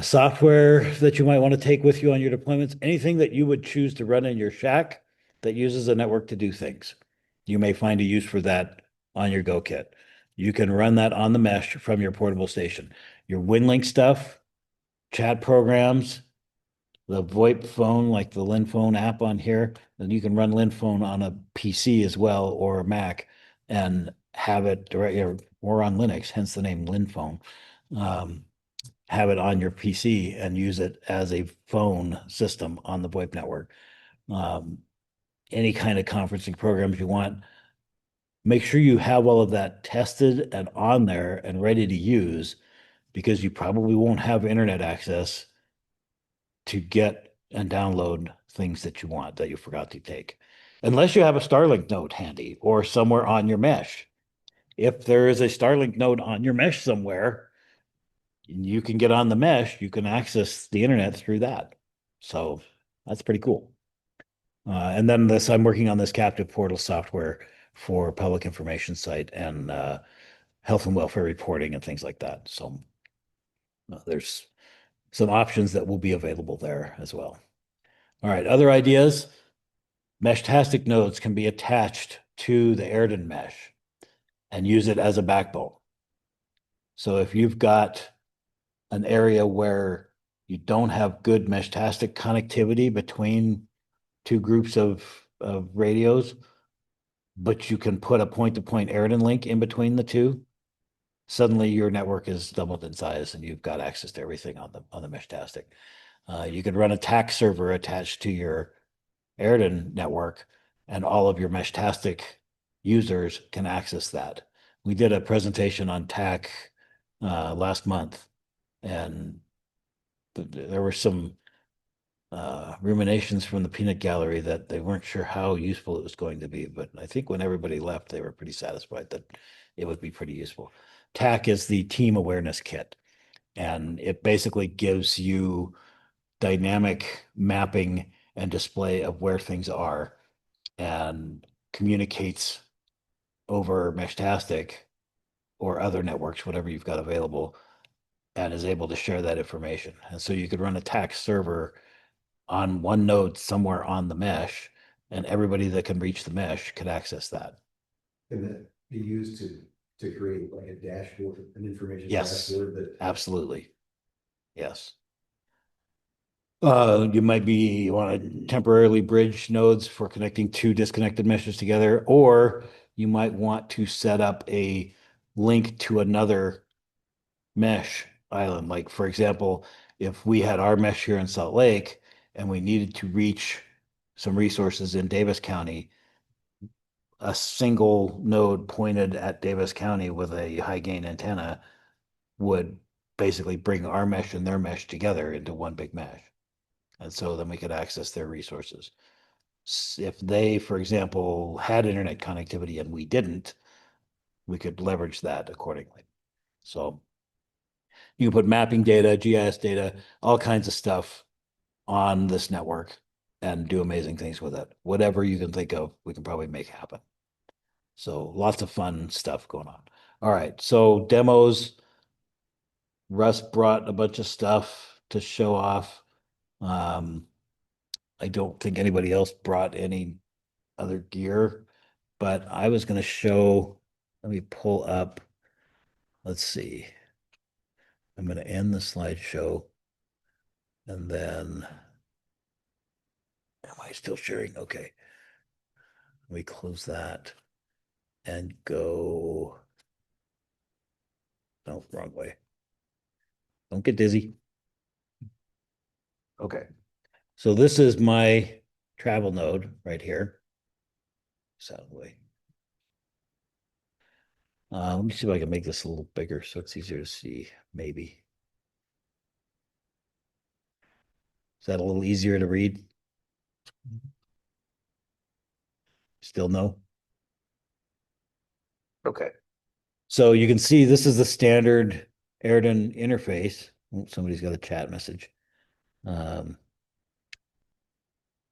Software that you might want to take with you on your deployments, anything that you would choose to run in your shack that uses a network to do things. You may find a use for that on your Go kit. You can run that on the mesh from your portable station. Your WinLink stuff, chat programs, the VoIP phone, like the LinPhone app on here, then you can run LinPhone on a PC as well or a Mac and have it direct or on Linux, hence the name LinPhone. Have it on your PC and use it as a phone system on the VoIP network. Any kind of conferencing programs you want. Make sure you have all of that tested and on there and ready to use, because you probably won't have internet access to get and download things that you want that you forgot to take. Unless you have a Starlink node handy or somewhere on your mesh. If there is a Starlink node on your mesh somewhere, you can get on the mesh, you can access the internet through that. So that's pretty cool. And then I'm working on this captive portal software for public information site and health and welfare reporting and things like that. So there's some options that will be available there as well. All right, other ideas. Meshtastic nodes can be attached to the AREDN mesh and use it as a backbone. So if you've got an area where you don't have good Meshtastic connectivity between two groups of radios, but you can put a point-to-point AREDN link in between the two, suddenly your network is doubled in size and you've got access to everything on the Meshtastic. You could run a TAC server attached to your AREDN network, and all of your Meshtastic users can access that. We did a presentation on TAC last month, and there were some ruminations from the peanut gallery that they weren't sure how useful it was going to be, but I think when everybody left, they were pretty satisfied that it would be pretty useful. TAC is the team awareness kit, and it basically gives you dynamic mapping and display of where things are and communicates over Meshtastic or other networks, whatever you've got available, and is able to share that information. And so you could run a TAC server on one node somewhere on the mesh, and everybody that can reach the mesh could access that. Can that be used to create like a dashboard, an information Yes. dashboard that? Absolutely. Yes. You might you want to temporarily bridge nodes for connecting two disconnected meshes together, or you might want to set up a link to another mesh island. Like, for example, if we had our mesh here in Salt Lake and we needed to reach some resources in Davis County, a single node pointed at Davis County with a high gain antenna would basically bring our mesh and their mesh together into one big mesh. And so then we could access their resources. If they, for example, had internet connectivity and we didn't, we could leverage that accordingly. So you can put mapping data, GIS data, all kinds of stuff on this network and do amazing things with it. Whatever you can think of, we can probably make happen. So lots of fun stuff going on. All right, so demos. Russ brought a bunch of stuff to show off. I don't think anybody else brought any other gear, but I was going to show, let me pull up, let's see. I'm going to end the slideshow and then, am I still sharing? Okay. Let me close that and go, no, wrong way. Don't get dizzy. Okay. So this is my travel node right here. Sound way. Let me see if I can make this a little bigger so it's easier to see, maybe. Is that a little easier to read? Still no? Okay. So you can see this is the standard AREDN interface. Oh, somebody's got a chat message.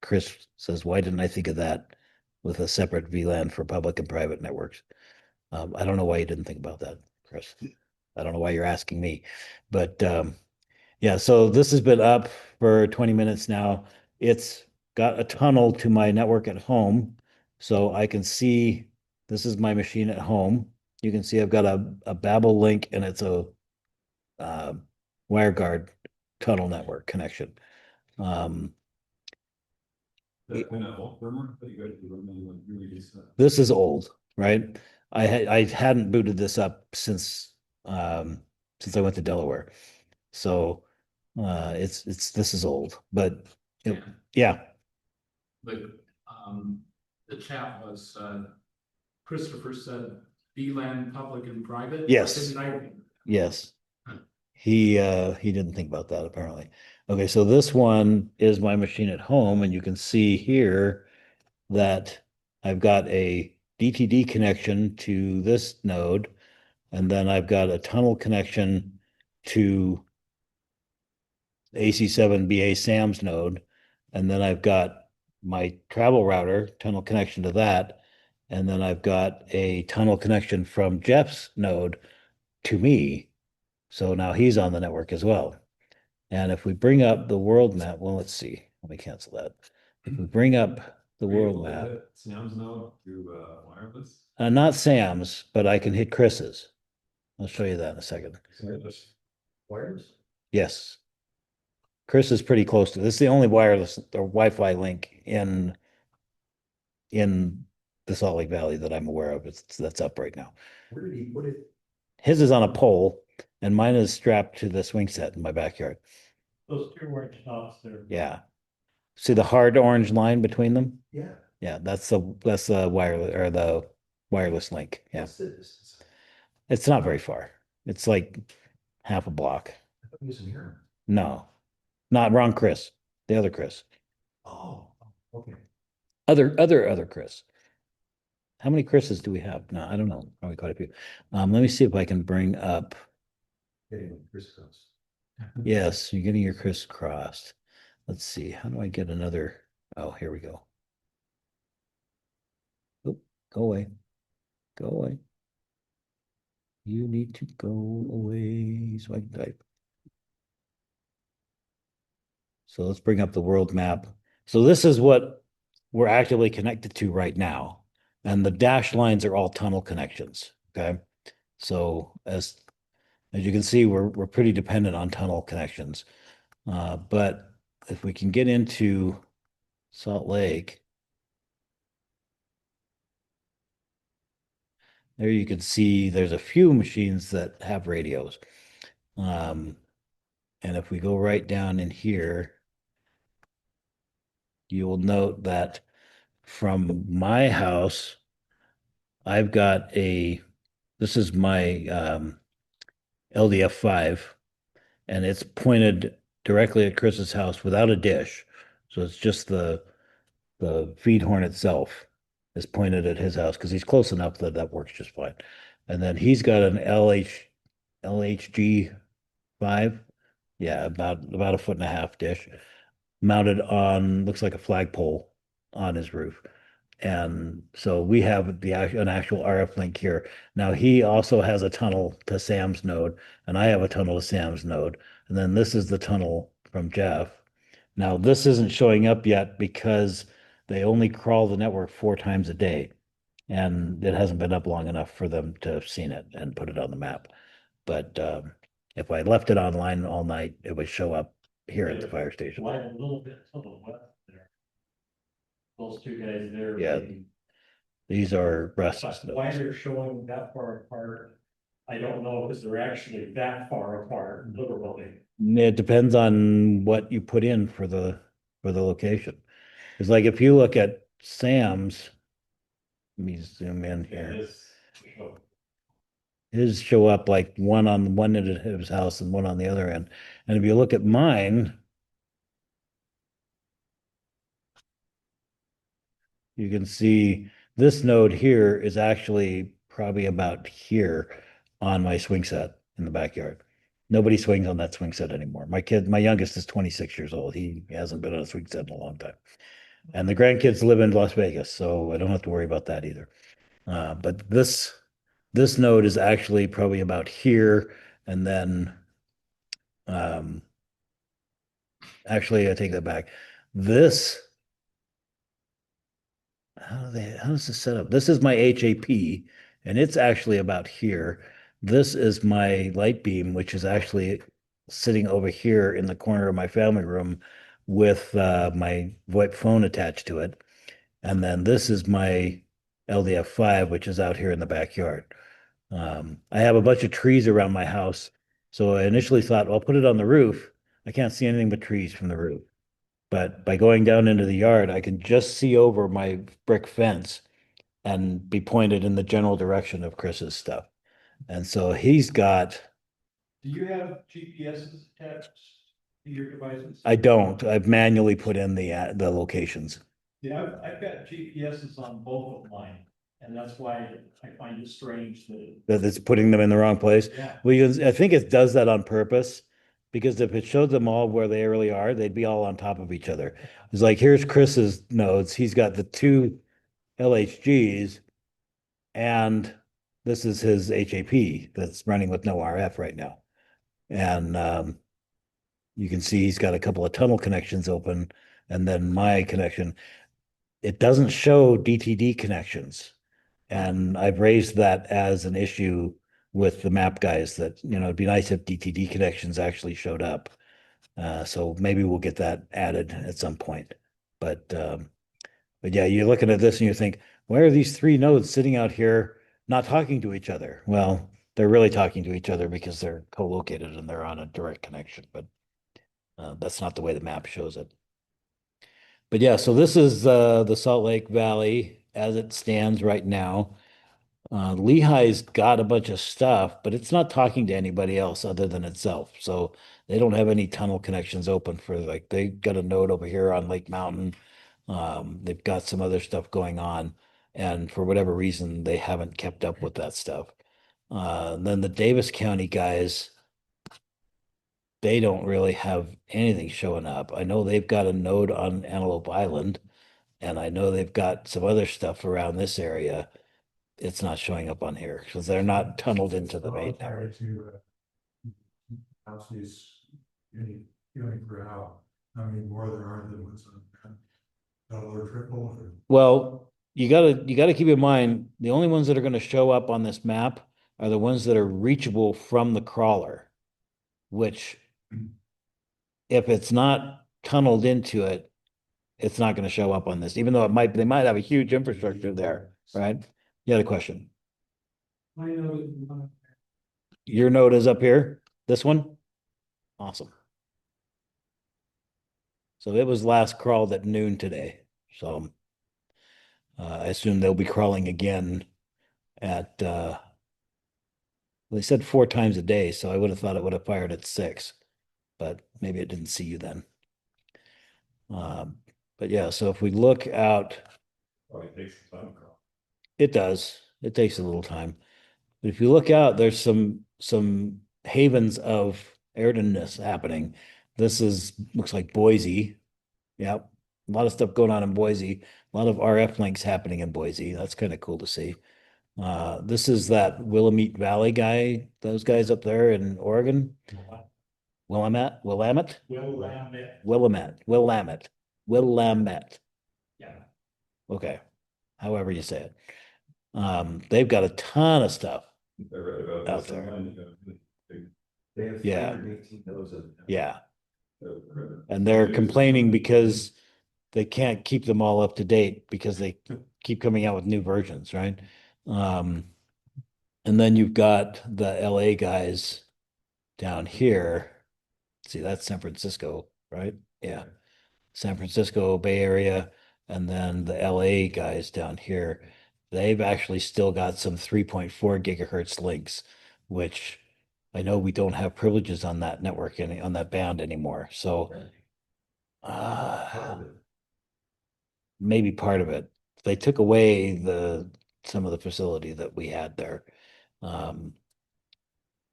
Chris says, why didn't I think of that with a separate VLAN for public and private networks? I don't know why you didn't think about that, Chris. I don't know why you're asking me, but yeah, so this has been up for 20 minutes now. It's got a tunnel to my network at home, so I can see this is my machine at home. You can see I've got a Babel link and it's a WireGuard tunnel network connection. That kind of old firmware, but you got to really just. This is old, right? I hadn't booted this up since I went to Delaware. So it's this is old, but it, yeah. But the chat was Christopher said VLAN public and private. Yes. Yes. He didn't think about that apparently. Okay, so this one is my machine at home, and you can see here that I've got a DTD connection to this node, and then I've got a tunnel connection to AC7BA SAM's node, and then I've got my travel router tunnel connection to that, and then I've got a tunnel connection from Jeff's node to me. So now he's on the network as well. And if we bring up the world map, well, let's see. Let me cancel that. If we bring up the world map, Sam's now through wireless. not Sam's, but I can hit Chris's. I'll show you that in a second. Wireless? Yes. Chris is pretty close to this. Is the only wireless or Wi-Fi link in the Salt Lake Valley that I'm aware of. That's up right now. Where did he put it? His is on a pole and mine is strapped to the swing set in my backyard. Those two orange tops there. Yeah. See the hard orange line between them? Yeah. Yeah, that's the wireless or the wireless link. Yeah. What's the distance? It's not very far. It's like half a block. I thought he was in here. No, not wrong, Chris. The other Chris. Oh, okay. Other Chris. How many Chris's do we have? No, I don't know. Probably quite a few. Let me see if I can bring up. Getting crisscross. Yes, you're getting your Chris crossed. Let's see. How do I get another? Oh, here we go. Oh, go away. Go away. You need to go away so I can type. So let's bring up the world map. So this is what we're actively connected to right now. And the dashed lines are all tunnel connections. Okay. So as you can see, we're pretty dependent on tunnel connections. But if we can get into Salt Lake, there you can see there's a few machines that have radios. And if we go right down in here, you will note that from my house, I've got this is my LDF5, and it's pointed directly at Chris's house without a dish. So it's just the feed horn itself is pointed at his house because he's close enough that that works just fine. And then he's got an LHG5, yeah, about a 1.5 foot dish mounted on, looks like a flagpole on his roof. And so we have an actual RF link here. Now he also has a tunnel to Sam's node, and I have a tunnel to Sam's node. And then this is the tunnel from Jeff. Now this isn't showing up yet because they only crawl the network 4 times a day. And it hasn't been up long enough for them to have seen it and put it on the map. But if I left it online all night, it would show up here at the fire station. Line a little bit to the west there. Those two guys there. Yeah. These are Russ's But why nodes. they're showing that far apart, I don't know, because they're actually that far apart, literally. It depends on what you put in for the location. It's like if you look at Sam's, let me zoom in Yeah, here. this, so, His show up like one on one end of his house and one on the other end. And if you look at mine, you can see this node here is actually probably about here on my swing set in the backyard. Nobody swings on that swing set anymore. My youngest is 26 years old. He hasn't been on a swing set in a long time. And the grandkids live in Las Vegas, so I don't have to worry about that either. But this node is actually probably about here, and then actually I take that back. This how does this set up? This is my HAP, and it's actually about here. This is my light beam, which is actually sitting over here in the corner of my family room with my VoIP phone attached to it. And then this is my LDF5, which is out here in the backyard. I have a bunch of trees around my house. So I initially thought, well, I'll put it on the roof. I can't see anything but trees from the roof. But by going down into the yard, I can just see over my brick fence and be pointed in the general direction of Chris's stuff. And so he's got, do you have GPSs attached to your devices? I don't, I've manually put in the locations. Yeah, I've got GPSs on both of mine, and that's why I find it strange that, That it's putting them in the wrong place. yeah. Well, I think it does that on purpose, because if it showed them all where they really are, they'd be all on top of each other. It's like, here's Chris's nodes. He's got the 2 LHGs, and this is his HAP that's running with no RF right now. And you can see he's got a couple of tunnel connections open, and then my connection. It doesn't show DTD connections. And I've raised that as an issue with the map guys that, it'd be nice if DTD connections actually showed up. So maybe we'll get that added at some point. But yeah, you're looking at this and you think, why are these three nodes sitting out here not talking to each other? Well, they're really talking to each other because they're co-located and they're on a direct connection, but that's not the way the map shows it. But yeah, so this is the Salt Lake Valley as it stands right now. Lehigh's got a bunch of stuff, but it's not talking to anybody else other than itself. So they don't have any tunnel connections open for like they got a node over here on Lake Mountain. They've got some other stuff going on, and for whatever reason, they haven't kept up with that stuff. Then the Davis County guys, they don't really have anything showing up. I know they've got a node on Antelope Island, and I know they've got some other stuff around this area. It's not showing up on here because they're not tunneled into the main network. House needs any feeling for how many more there are than what's on double or triple or. Well, you gotta keep in mind, the only ones that are gonna show up on this map are the ones that are reachable from the crawler, which if it's not tunneled into it, it's not gonna show up on this, even though they might have a huge infrastructure there, right? You had a question. I know. Your node is up here, this one? Awesome. So it was last crawled at noon today, so I assume they'll be crawling again at they said 4 times a day, so I would have thought it would have fired at 6, but maybe it didn't see you then. But yeah, so if we look out, Probably takes some time. Carl. it does. It takes a little time. But if you look out, there's some havens of AREDN-ness happening. This looks like Boise. Yep. A lot of stuff going on in Boise. A lot of RF links happening in Boise. That's kind of cool to see. This is that Willamette Valley guy, those guys up there in Oregon. Willamette. Yeah. Okay. However you say it. They've got a ton of stuff. I read about Out this there. online, They have Yeah. 318 nodes of. Yeah. uh, And they're complaining because they can't keep them all up to date because they keep coming out with new versions, right? And then you've got the LA guys down here. See, that's San Francisco, right? Yeah. San Francisco, Bay Area, and then the LA guys down here. They've actually still got some 3.4 gigahertz links, which I know we don't have privileges on that network on that band anymore. So Part of it. maybe part of it. They took away some of the facility that we had there.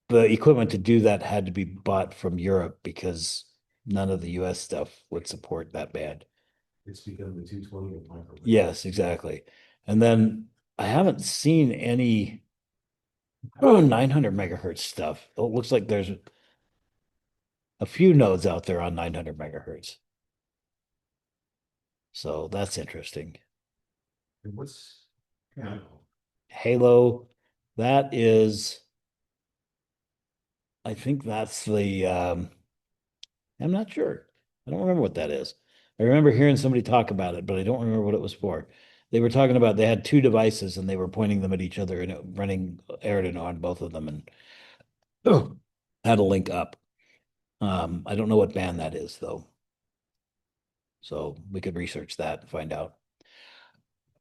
The equipment to do that had to be bought from Europe because none of the US stuff would support that band. It's become the 220 of microwave. Yes, exactly. And then I haven't seen any 900 megahertz stuff. It looks like there's a few nodes out there on 900 megahertz. So that's interesting. And what's, yeah, Halo, that is, I think that's the, I'm not sure. I don't remember what that is. I remember hearing somebody talk about it, but I don't remember what it was for. They were talking about they had 2 devices and they were pointing them at each other and running AREDN on both of them and had a link up. I don't know what band that is though. So we could research that and find out.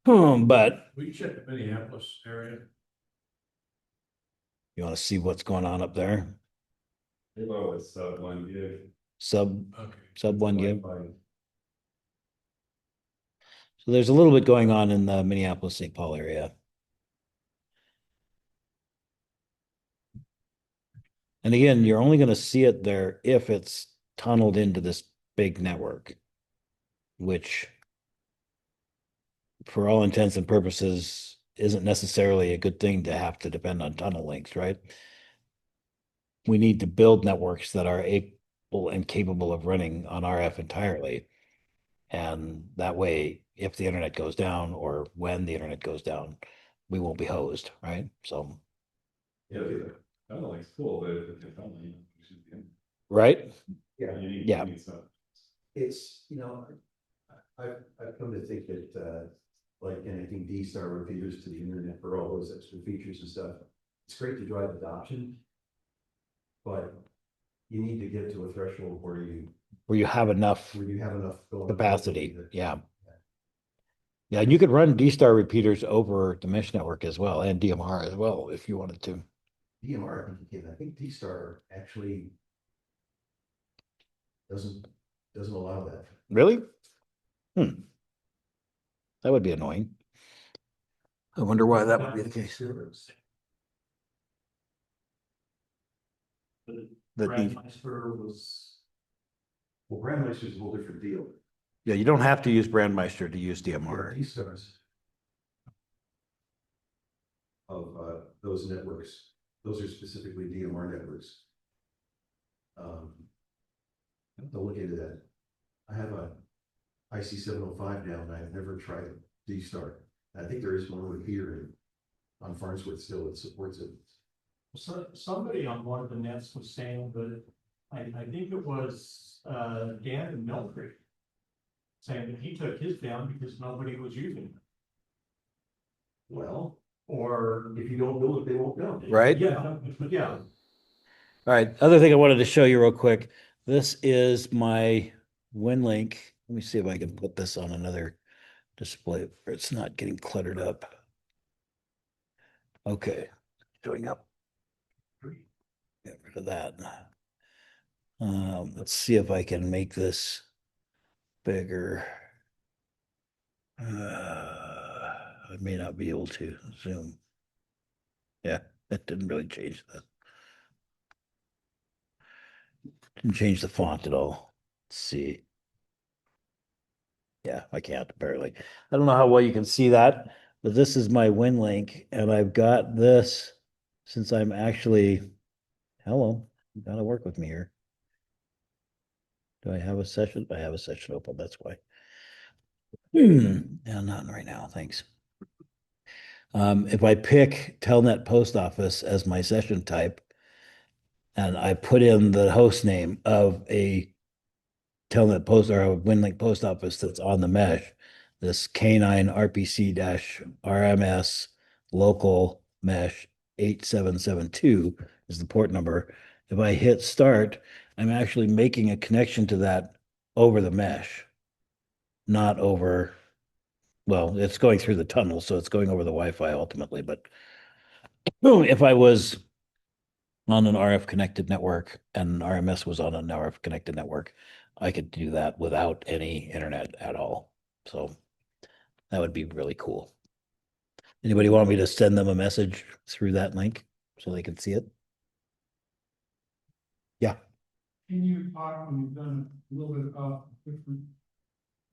But We check the Minneapolis area. you want to see what's going on up there? Halo is 1 gig. Sub Okay. 1 gig. Wi-Fi. So there's a little bit going on in the Minneapolis, St. Paul area. And again, you're only going to see it there if it's tunneled into this big network, which for all intents and purposes isn't necessarily a good thing to have to depend on tunnel links, right? We need to build networks that are able and capable of running on RF entirely. And that way, if the internet goes down or when the internet goes down, we won't be hosed, right? So, Yeah, I don't like cool, but if it's only, you should be in. right? yeah, Yeah. You need some. it's, I've come to think that, like connecting D-Star repeaters to the internet for all those extra features and stuff. It's great to drive adoption. But you need to get to a threshold Where you have enough where you have enough. going capacity, that- yeah. Yeah, and you could run D-Star repeaters over the mesh network as well, and DMR as well, if you wanted to. DMR, I think you can. I think D-Star actually doesn't allow that. Really? That would be annoying. I wonder why that would be the case. The D- Brandmeister was, Well, Brandmeister's a whole different deal. Yeah, you don't have to use Brandmeister to use DMR. D-Stars of those networks, those are specifically DMR networks. I have to look into that. I have a IC 705 now, and I've never tried D-Star. I think there is one over here on Farnsworth still that supports it. so somebody on one of the nets was saying that, I think it was, Dan in Mill Creek. Saying that he took his down because nobody was using it, Well, or, if you don't build it, they won't go. Right? yeah, yeah. All right, other thing I wanted to show you real quick. This is my WinLink. Let me see if I can put this on another display where it's not getting cluttered up. Okay, showing up. Get rid of that. Let's see if I can make this bigger. I may not be able to zoom. Yeah, that didn't really change that. Didn't change the font at all. Let's see. Yeah, I can't apparently. I don't know how well you can see that, but this is my WinLink, and I've got this since I'm actually, hello, you gotta work with me here. Do I have a session? I have a session open, that's why. Yeah, not right now, thanks. If I pick Telnet Post Office as my session type, and I put in the host name of a Telnet post or a WinLink post office that's on the mesh, this K9 RPC-RMS local mesh 8772 is the port number. If I hit start, I'm actually making a connection to that over the mesh, not over, well, it's going through the tunnel, so it's going over the Wi-Fi ultimately, but if I was on an RF connected network and RMS was on an RF connected network, I could do that without any internet at all. So that would be really cool. Anybody want me to send them a message through that link so they can see it? Yeah. Can you talk, when you've done a little bit about different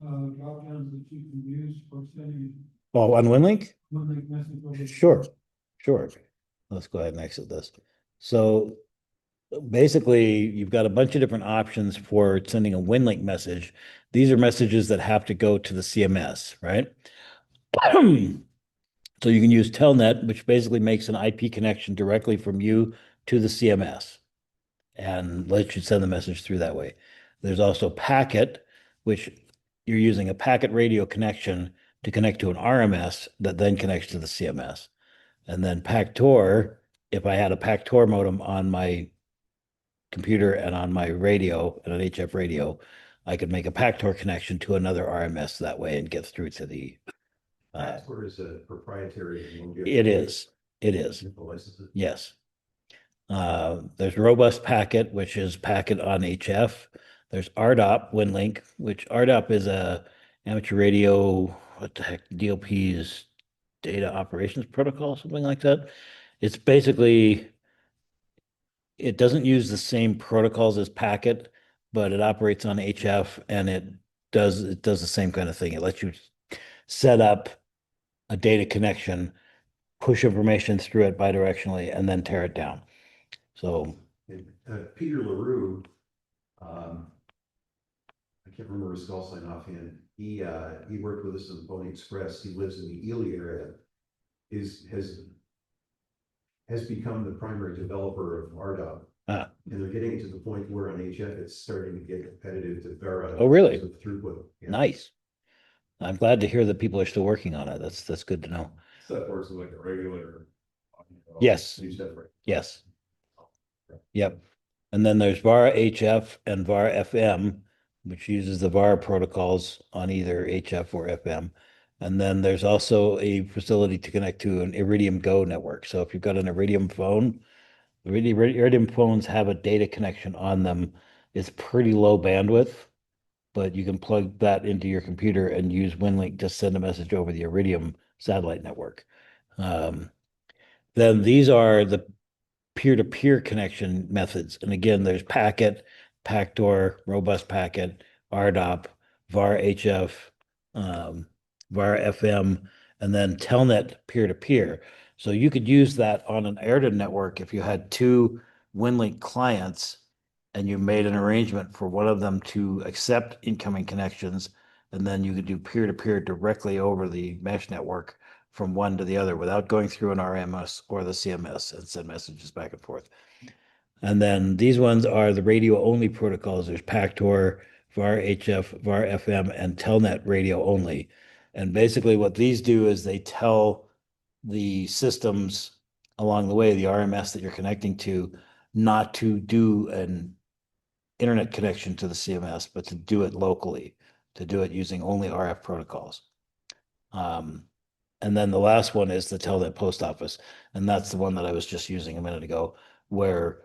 drop downs that you can use for sending Oh, on WinLink? one message over? Sure, sure. Let's go ahead and exit this. So basically, you've got a bunch of different options for sending a WinLink message. These are messages that have to go to the CMS, right? So you can use Telnet, which basically makes an IP connection directly from you to the CMS and lets you send the message through that way. There's also Packet, which you're using a packet radio connection to connect to an RMS that then connects to the CMS. And then PACTOR, if I had a PACTOR modem on my computer and on my radio, and an HF radio, I could make a PACTOR connection to another RMS that way and get through to the. Password is a proprietary. It is. It is. The licenses. Yes. There's Robust Packet, which is Packet on HF. There's RDOP WinLink, which RDOP is a amateur radio, what the heck, DOP's data operations protocol, something like that. It's basically, it doesn't use the same protocols as Packet, but it operates on HF and it does the same kind of thing. It lets you set up a data connection, push information through it bidirectionally, and then tear it down. So Peter LaRue, I can't remember his call sign offhand. He worked with us in Pony Express. He lives in the Ely area. Has become the primary developer of RDOT. And they're getting to the point where on HF it's starting to get competitive to Vera. Oh, really? Throughput. Yeah. Nice. I'm glad to hear that people are still working on it. That's good to know. Stuff works with like a regular. Yes. Use that for- Yes. Yep. And then there's VAR HF and VAR FM, which uses the VAR protocols on either HF or FM. And then there's also a facility to connect to an Iridium Go network. So if you've got an Iridium phone, the Iridium phones have a data connection on them. It's pretty low bandwidth, but you can plug that into your computer and use WinLink to send a message over the Iridium satellite network. Then these are the peer-to-peer connection methods. And again, there's packet, Packdoor, robust packet, RDOP, VAR HF, VAR FM, and then Telnet peer-to-peer. So you could use that on an AREDN network if you had two WinLink clients and you made an arrangement for one of them to accept incoming connections, and then you could do peer-to-peer directly over the mesh network from one to the other without going through an RMS or the CMS and send messages back and forth. And then these ones are the radio only protocols. There's Packtor, VAR HF, VAR FM, and Telnet radio only. And basically what these do is they tell the systems along the way, the RMS that you're connecting to, not to do an internet connection to the CMS, but to do it locally, to do it using only RF protocols. And then the last one is the Telnet post office. And that's the one that I was just using a minute ago, where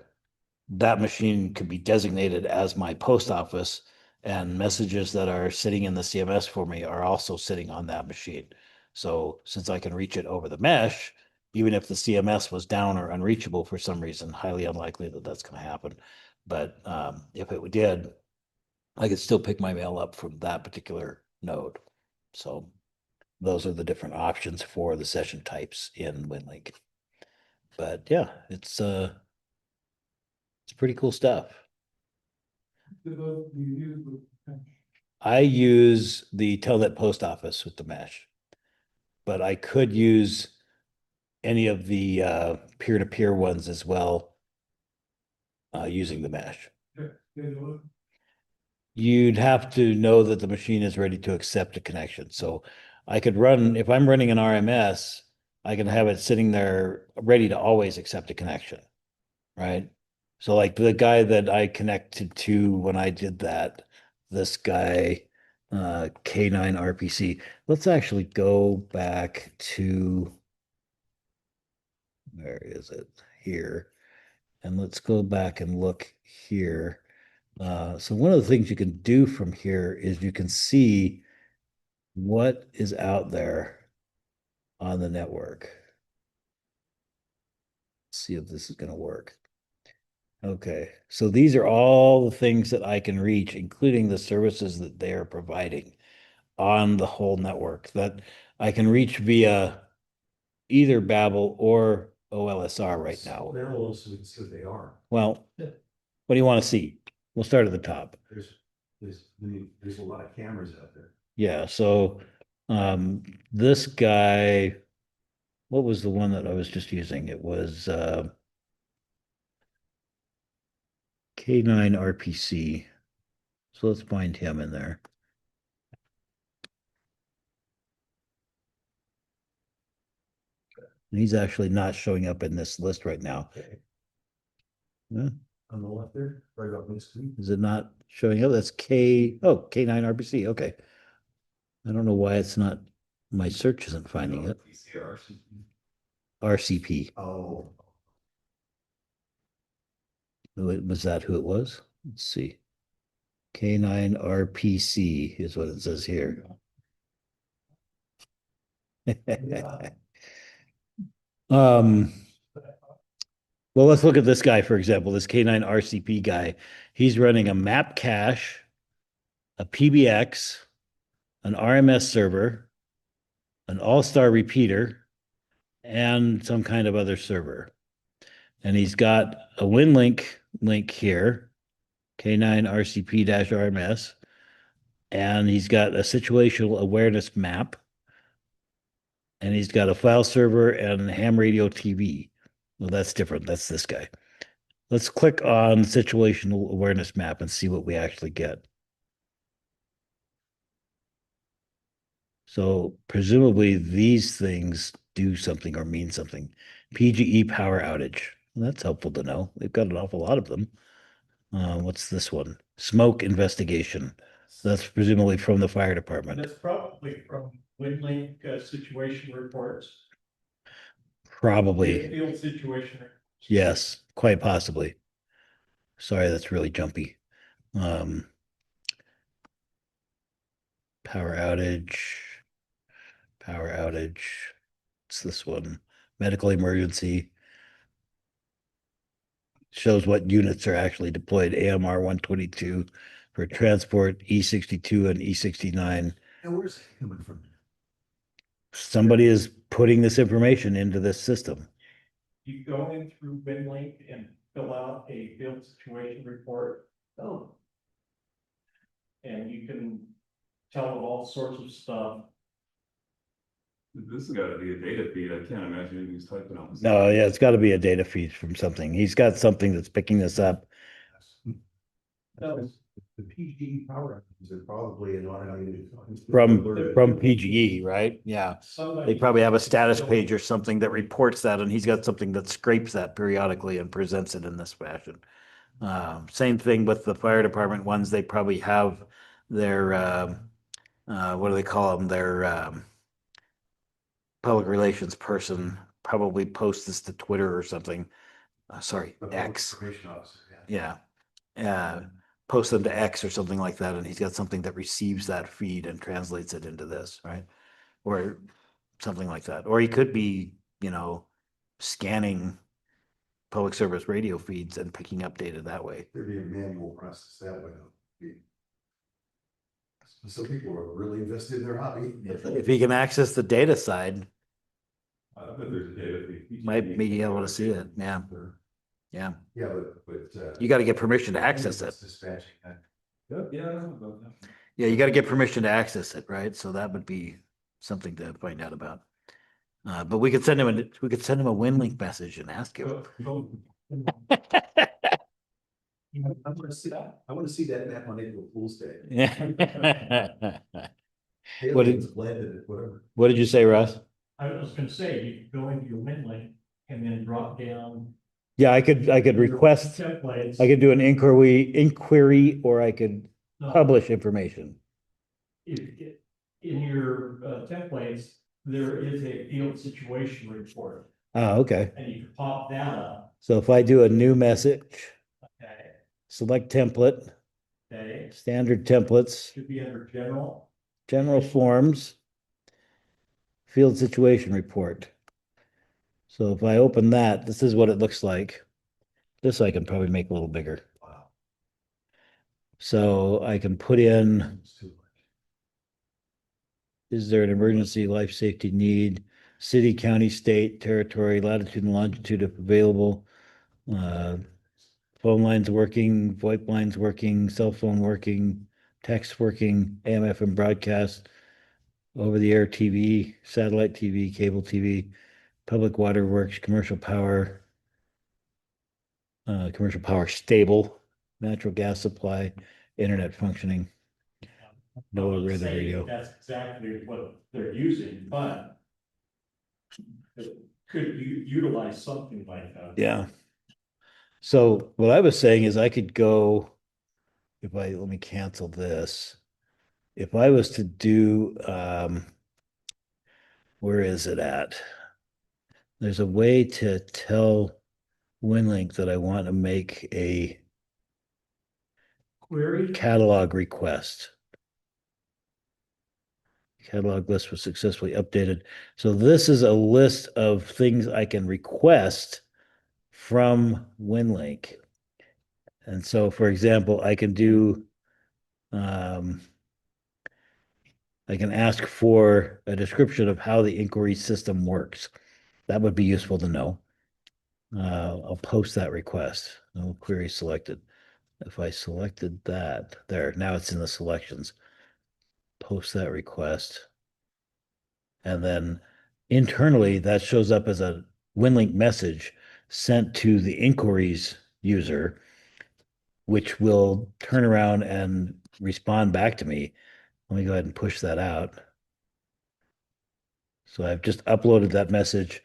that machine could be designated as my post office, and messages that are sitting in the CMS for me are also sitting on that machine. So since I can reach it over the mesh, even if the CMS was down or unreachable for some reason, highly unlikely that that's going to happen. But if it did, I could still pick my mail up from that particular node. So those are the different options for the session types in WinLink. But yeah, it's pretty cool stuff. Do those you use with? I use the Telnet post office with the mesh, but I could use any of the peer-to-peer ones as well using the mesh. You'd have to know that the machine is ready to accept a connection. So I could run, if I'm running an RMS, I can have it sitting there ready to always accept a connection, right? So like the guy that I connected to when I did that, this guy, K9 RPC. Let's actually go back to, where is it? Here. And let's go back and look here. So one of the things you can do from here is you can see what is out there on the network. Let's see if this is going to work. Okay, so these are all the things that I can reach, including the services that they are providing on the whole network that I can reach via either Babel or OLSR right now. They're all so we can see what they are. Well, what do you want to see? We'll start at the top. There's a lot of cameras out there. Yeah, so this guy, what was the one that I was just using? It was K9 RPC. So let's find him in there. And he's actually not showing up in this list right now. Okay. Yeah. On the left there, right about next to me. Is it not showing up? That's K9 RPC. Okay. I don't know why it's not, my search isn't finding it. RCP. Oh. Was that who it was? Let's see. K9 RPC is what it says here. Yeah. Well, let's look at this guy, for example, this K9 RCP guy. He's running a map cache, a PBX, an RMS server, an all-star repeater, and some kind of other server. And he's got a WinLink link here, K9 RCP-RMS, and he's got a situational awareness map, and he's got a file server and ham radio TV. Well, that's different. That's this guy. Let's click on situational awareness map and see what we actually get. So presumably these things do something or mean something. PGE power outage. That's helpful to know. They've got an awful lot of them. What's this one? Smoke investigation. That's presumably from the fire And department. that's probably from WinLink situation reports. Probably. Field situation. Yes, quite possibly. Sorry, that's really jumpy. Um, power outage. Power outage. What's this one? Medical emergency. Shows what units are actually deployed. AMR 122 for transport, E62 and E69. And where's it coming from? Somebody is putting this information into this system. You go in through WinLink and fill out a field situation report. Oh, And you can tell them all sorts of stuff. This has gotta be a data feed, I can't imagine he's typing out. No, yeah, it's got to be a data feed from something. He's got something that's picking this up. the PGE power outages are probably an automated. From PGE, right? Yeah. Somebody- They probably have a status page or something that reports that, and he's got something that scrapes that periodically and presents it in this fashion. Same thing with the fire department ones. They probably have their, what do they call them? Their, public relations person probably posts this to Twitter or something. Sorry, X. Information officer, yeah. Yeah. Post them to X or something like that, and he's got something that receives that feed and translates it into this, right? Or something like that. Or he could be, scanning public service radio feeds and picking up data that way. There'd be a manual process that way. Some people are really invested in their hobby. If he can access the data side, I bet there's a data feed. might be able to see it. Yeah. Yeah. Yeah, but. You got to get permission to access it. Dispatching, Yeah, I don't know about that. Yeah, you got to get permission to access it, right? So that would be something to find out about. But we could send him a WinLink message and ask him. I want to see that. I want to see that map on April Fool's Day. Yeah. Aliens landed it, whatever. What did you say, Russ? I was gonna say, you could go into your WinLink and then drop down. Yeah, I could request, Templates. I could do an inquiry, or I could No, publish information. In your templates, there is a field situation report, Oh, okay. and you can pop that up. So if I do a new message, Okay, select template, okay, standard templates, should be under general. general forms, field situation report. So if I open that, this is what it looks like. This I can probably make a little bigger. Wow. So I can put in, It's too much. is there an emergency life safety need? City, county, state, territory, latitude and longitude if available. Phone lines working, VoIP lines working, cell phone working, text working, AM, FM broadcast, over the air TV, satellite TV, cable TV, public water works, commercial power stable, natural gas supply, internet functioning. No I would rhythm say radio. That's exactly what they're using, but could you utilize something like that? Yeah. So what I was saying is I could go, let me cancel this. If I was to do, where is it at? There's a way to tell WinLink that I want to make a Query, catalog request. Catalog list was successfully updated. So this is a list of things I can request from WinLink. And so, for example, I can do, I can ask for a description of how the inquiry system works. That would be useful to know. I'll post that request. No query selected. If I selected that, there, now it's in the selections. Post that request. And then internally, that shows up as a WinLink message sent to the inquiries user, which will turn around and respond back to me. Let me go ahead and push that out. So I've just uploaded that message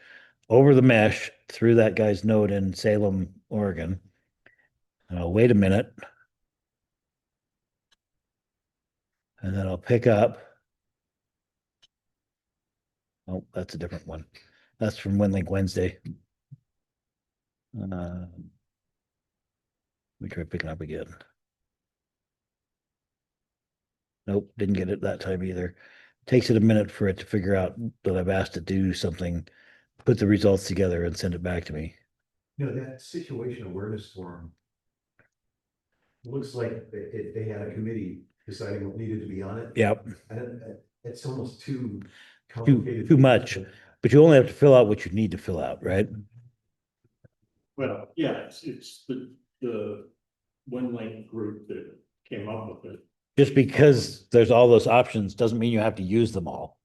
over the mesh through that guy's node in Salem, Oregon. And I'll wait a minute. And then I'll pick up. Oh, that's a different one. That's from WinLink Wednesday. Let me try picking up again. Nope, didn't get it that time either. Takes it a minute for it to figure out that I've asked it to do something, put the results together and send it back to me. That situation awareness forum. Looks like they had a committee deciding what needed to be on it. Yep, And it's almost too complicated. too much. But you only have to fill out what you need to fill out, right? Well, yeah, it's the WinLink group that came up with it. Just because there's all those options doesn't mean you have to use them all,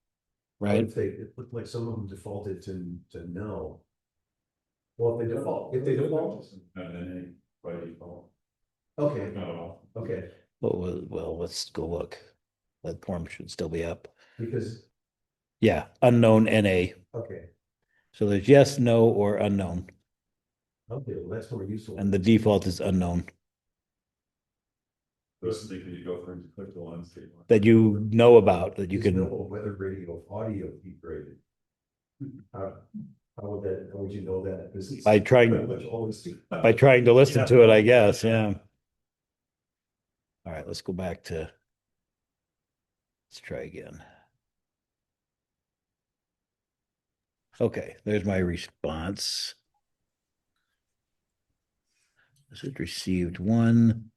right? It looked like some of them defaulted to no. Well, if they default, Not any by default. okay, Not at all. okay, Well, let's go look. That form should still be up. because, Yeah, unknown NA. okay, So there's yes, no, or unknown. well, that's more useful. And the default is unknown. Those things you go for and click the ones That you know about, that you Is can, no weather radio audio heat rated. How would you know that? Because it's By trying- pretty much always- by trying to listen to it, I guess, yeah. All right, let's go back to, let's try again. Okay, there's my response. This is received one.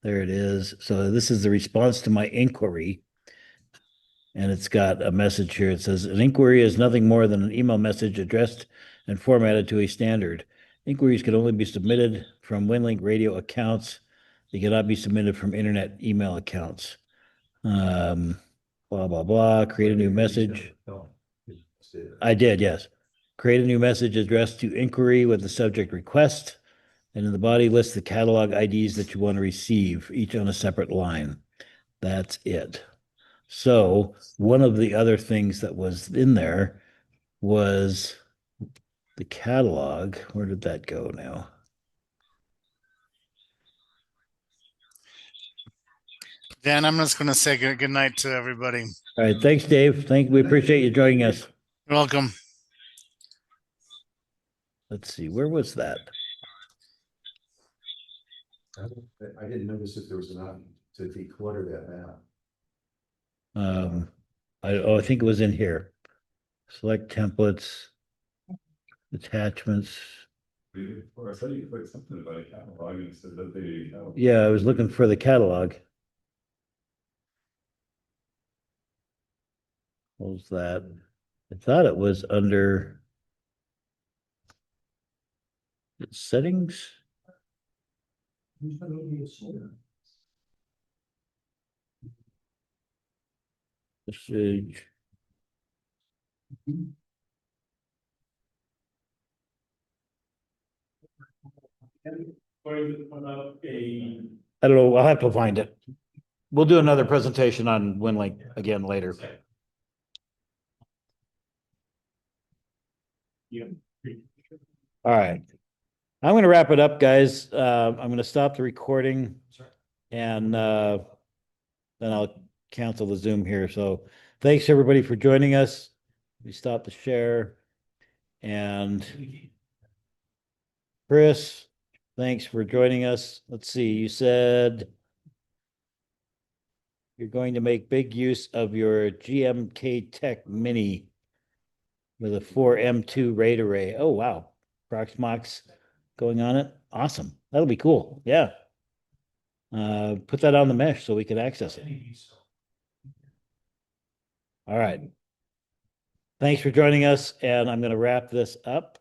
There it is. So this is the response to my inquiry. And it's got a message here. It says, an inquiry is nothing more than an email message addressed and formatted to a standard. Inquiries can only be submitted from WinLink radio accounts. They cannot be submitted from internet email accounts. Blah, blah, blah. Create a new message. No. I did, yes. Create a new message addressed to inquiry with the subject request. And in the body, list the catalog IDs that you want to receive, each on a separate line. That's it. So one of the other things that was in there was the catalog. Where did that go now? Dan, I'm just going to say good night to everybody. All right. Thanks, Dave. We appreciate you joining us. You're welcome. Let's see. Where was that? I didn't notice if there was an option to declutter that map. I think it was in here. Select templates, attachments. Or I saw you click something about a catalog and it said that they. Yeah, I was looking for the catalog. What was that? I thought it was under settings. Message. I don't know. I'll have to find it. We'll do another presentation on WinLink again later. All right. I'm going to wrap it up, guys. I'm going to stop the recording and then I'll cancel the Zoom here. So thanks everybody for joining us. We stop the share and Chris, thanks for joining us. Let's see, you said you're going to make big use of your GMK Tech Mini with a 4M2 RAID array. Oh, wow. Proxmox going on it. Awesome. That'll be cool. Yeah. Put that on the mesh so we can access it. All right. Thanks for joining us, and I'm going to wrap this up.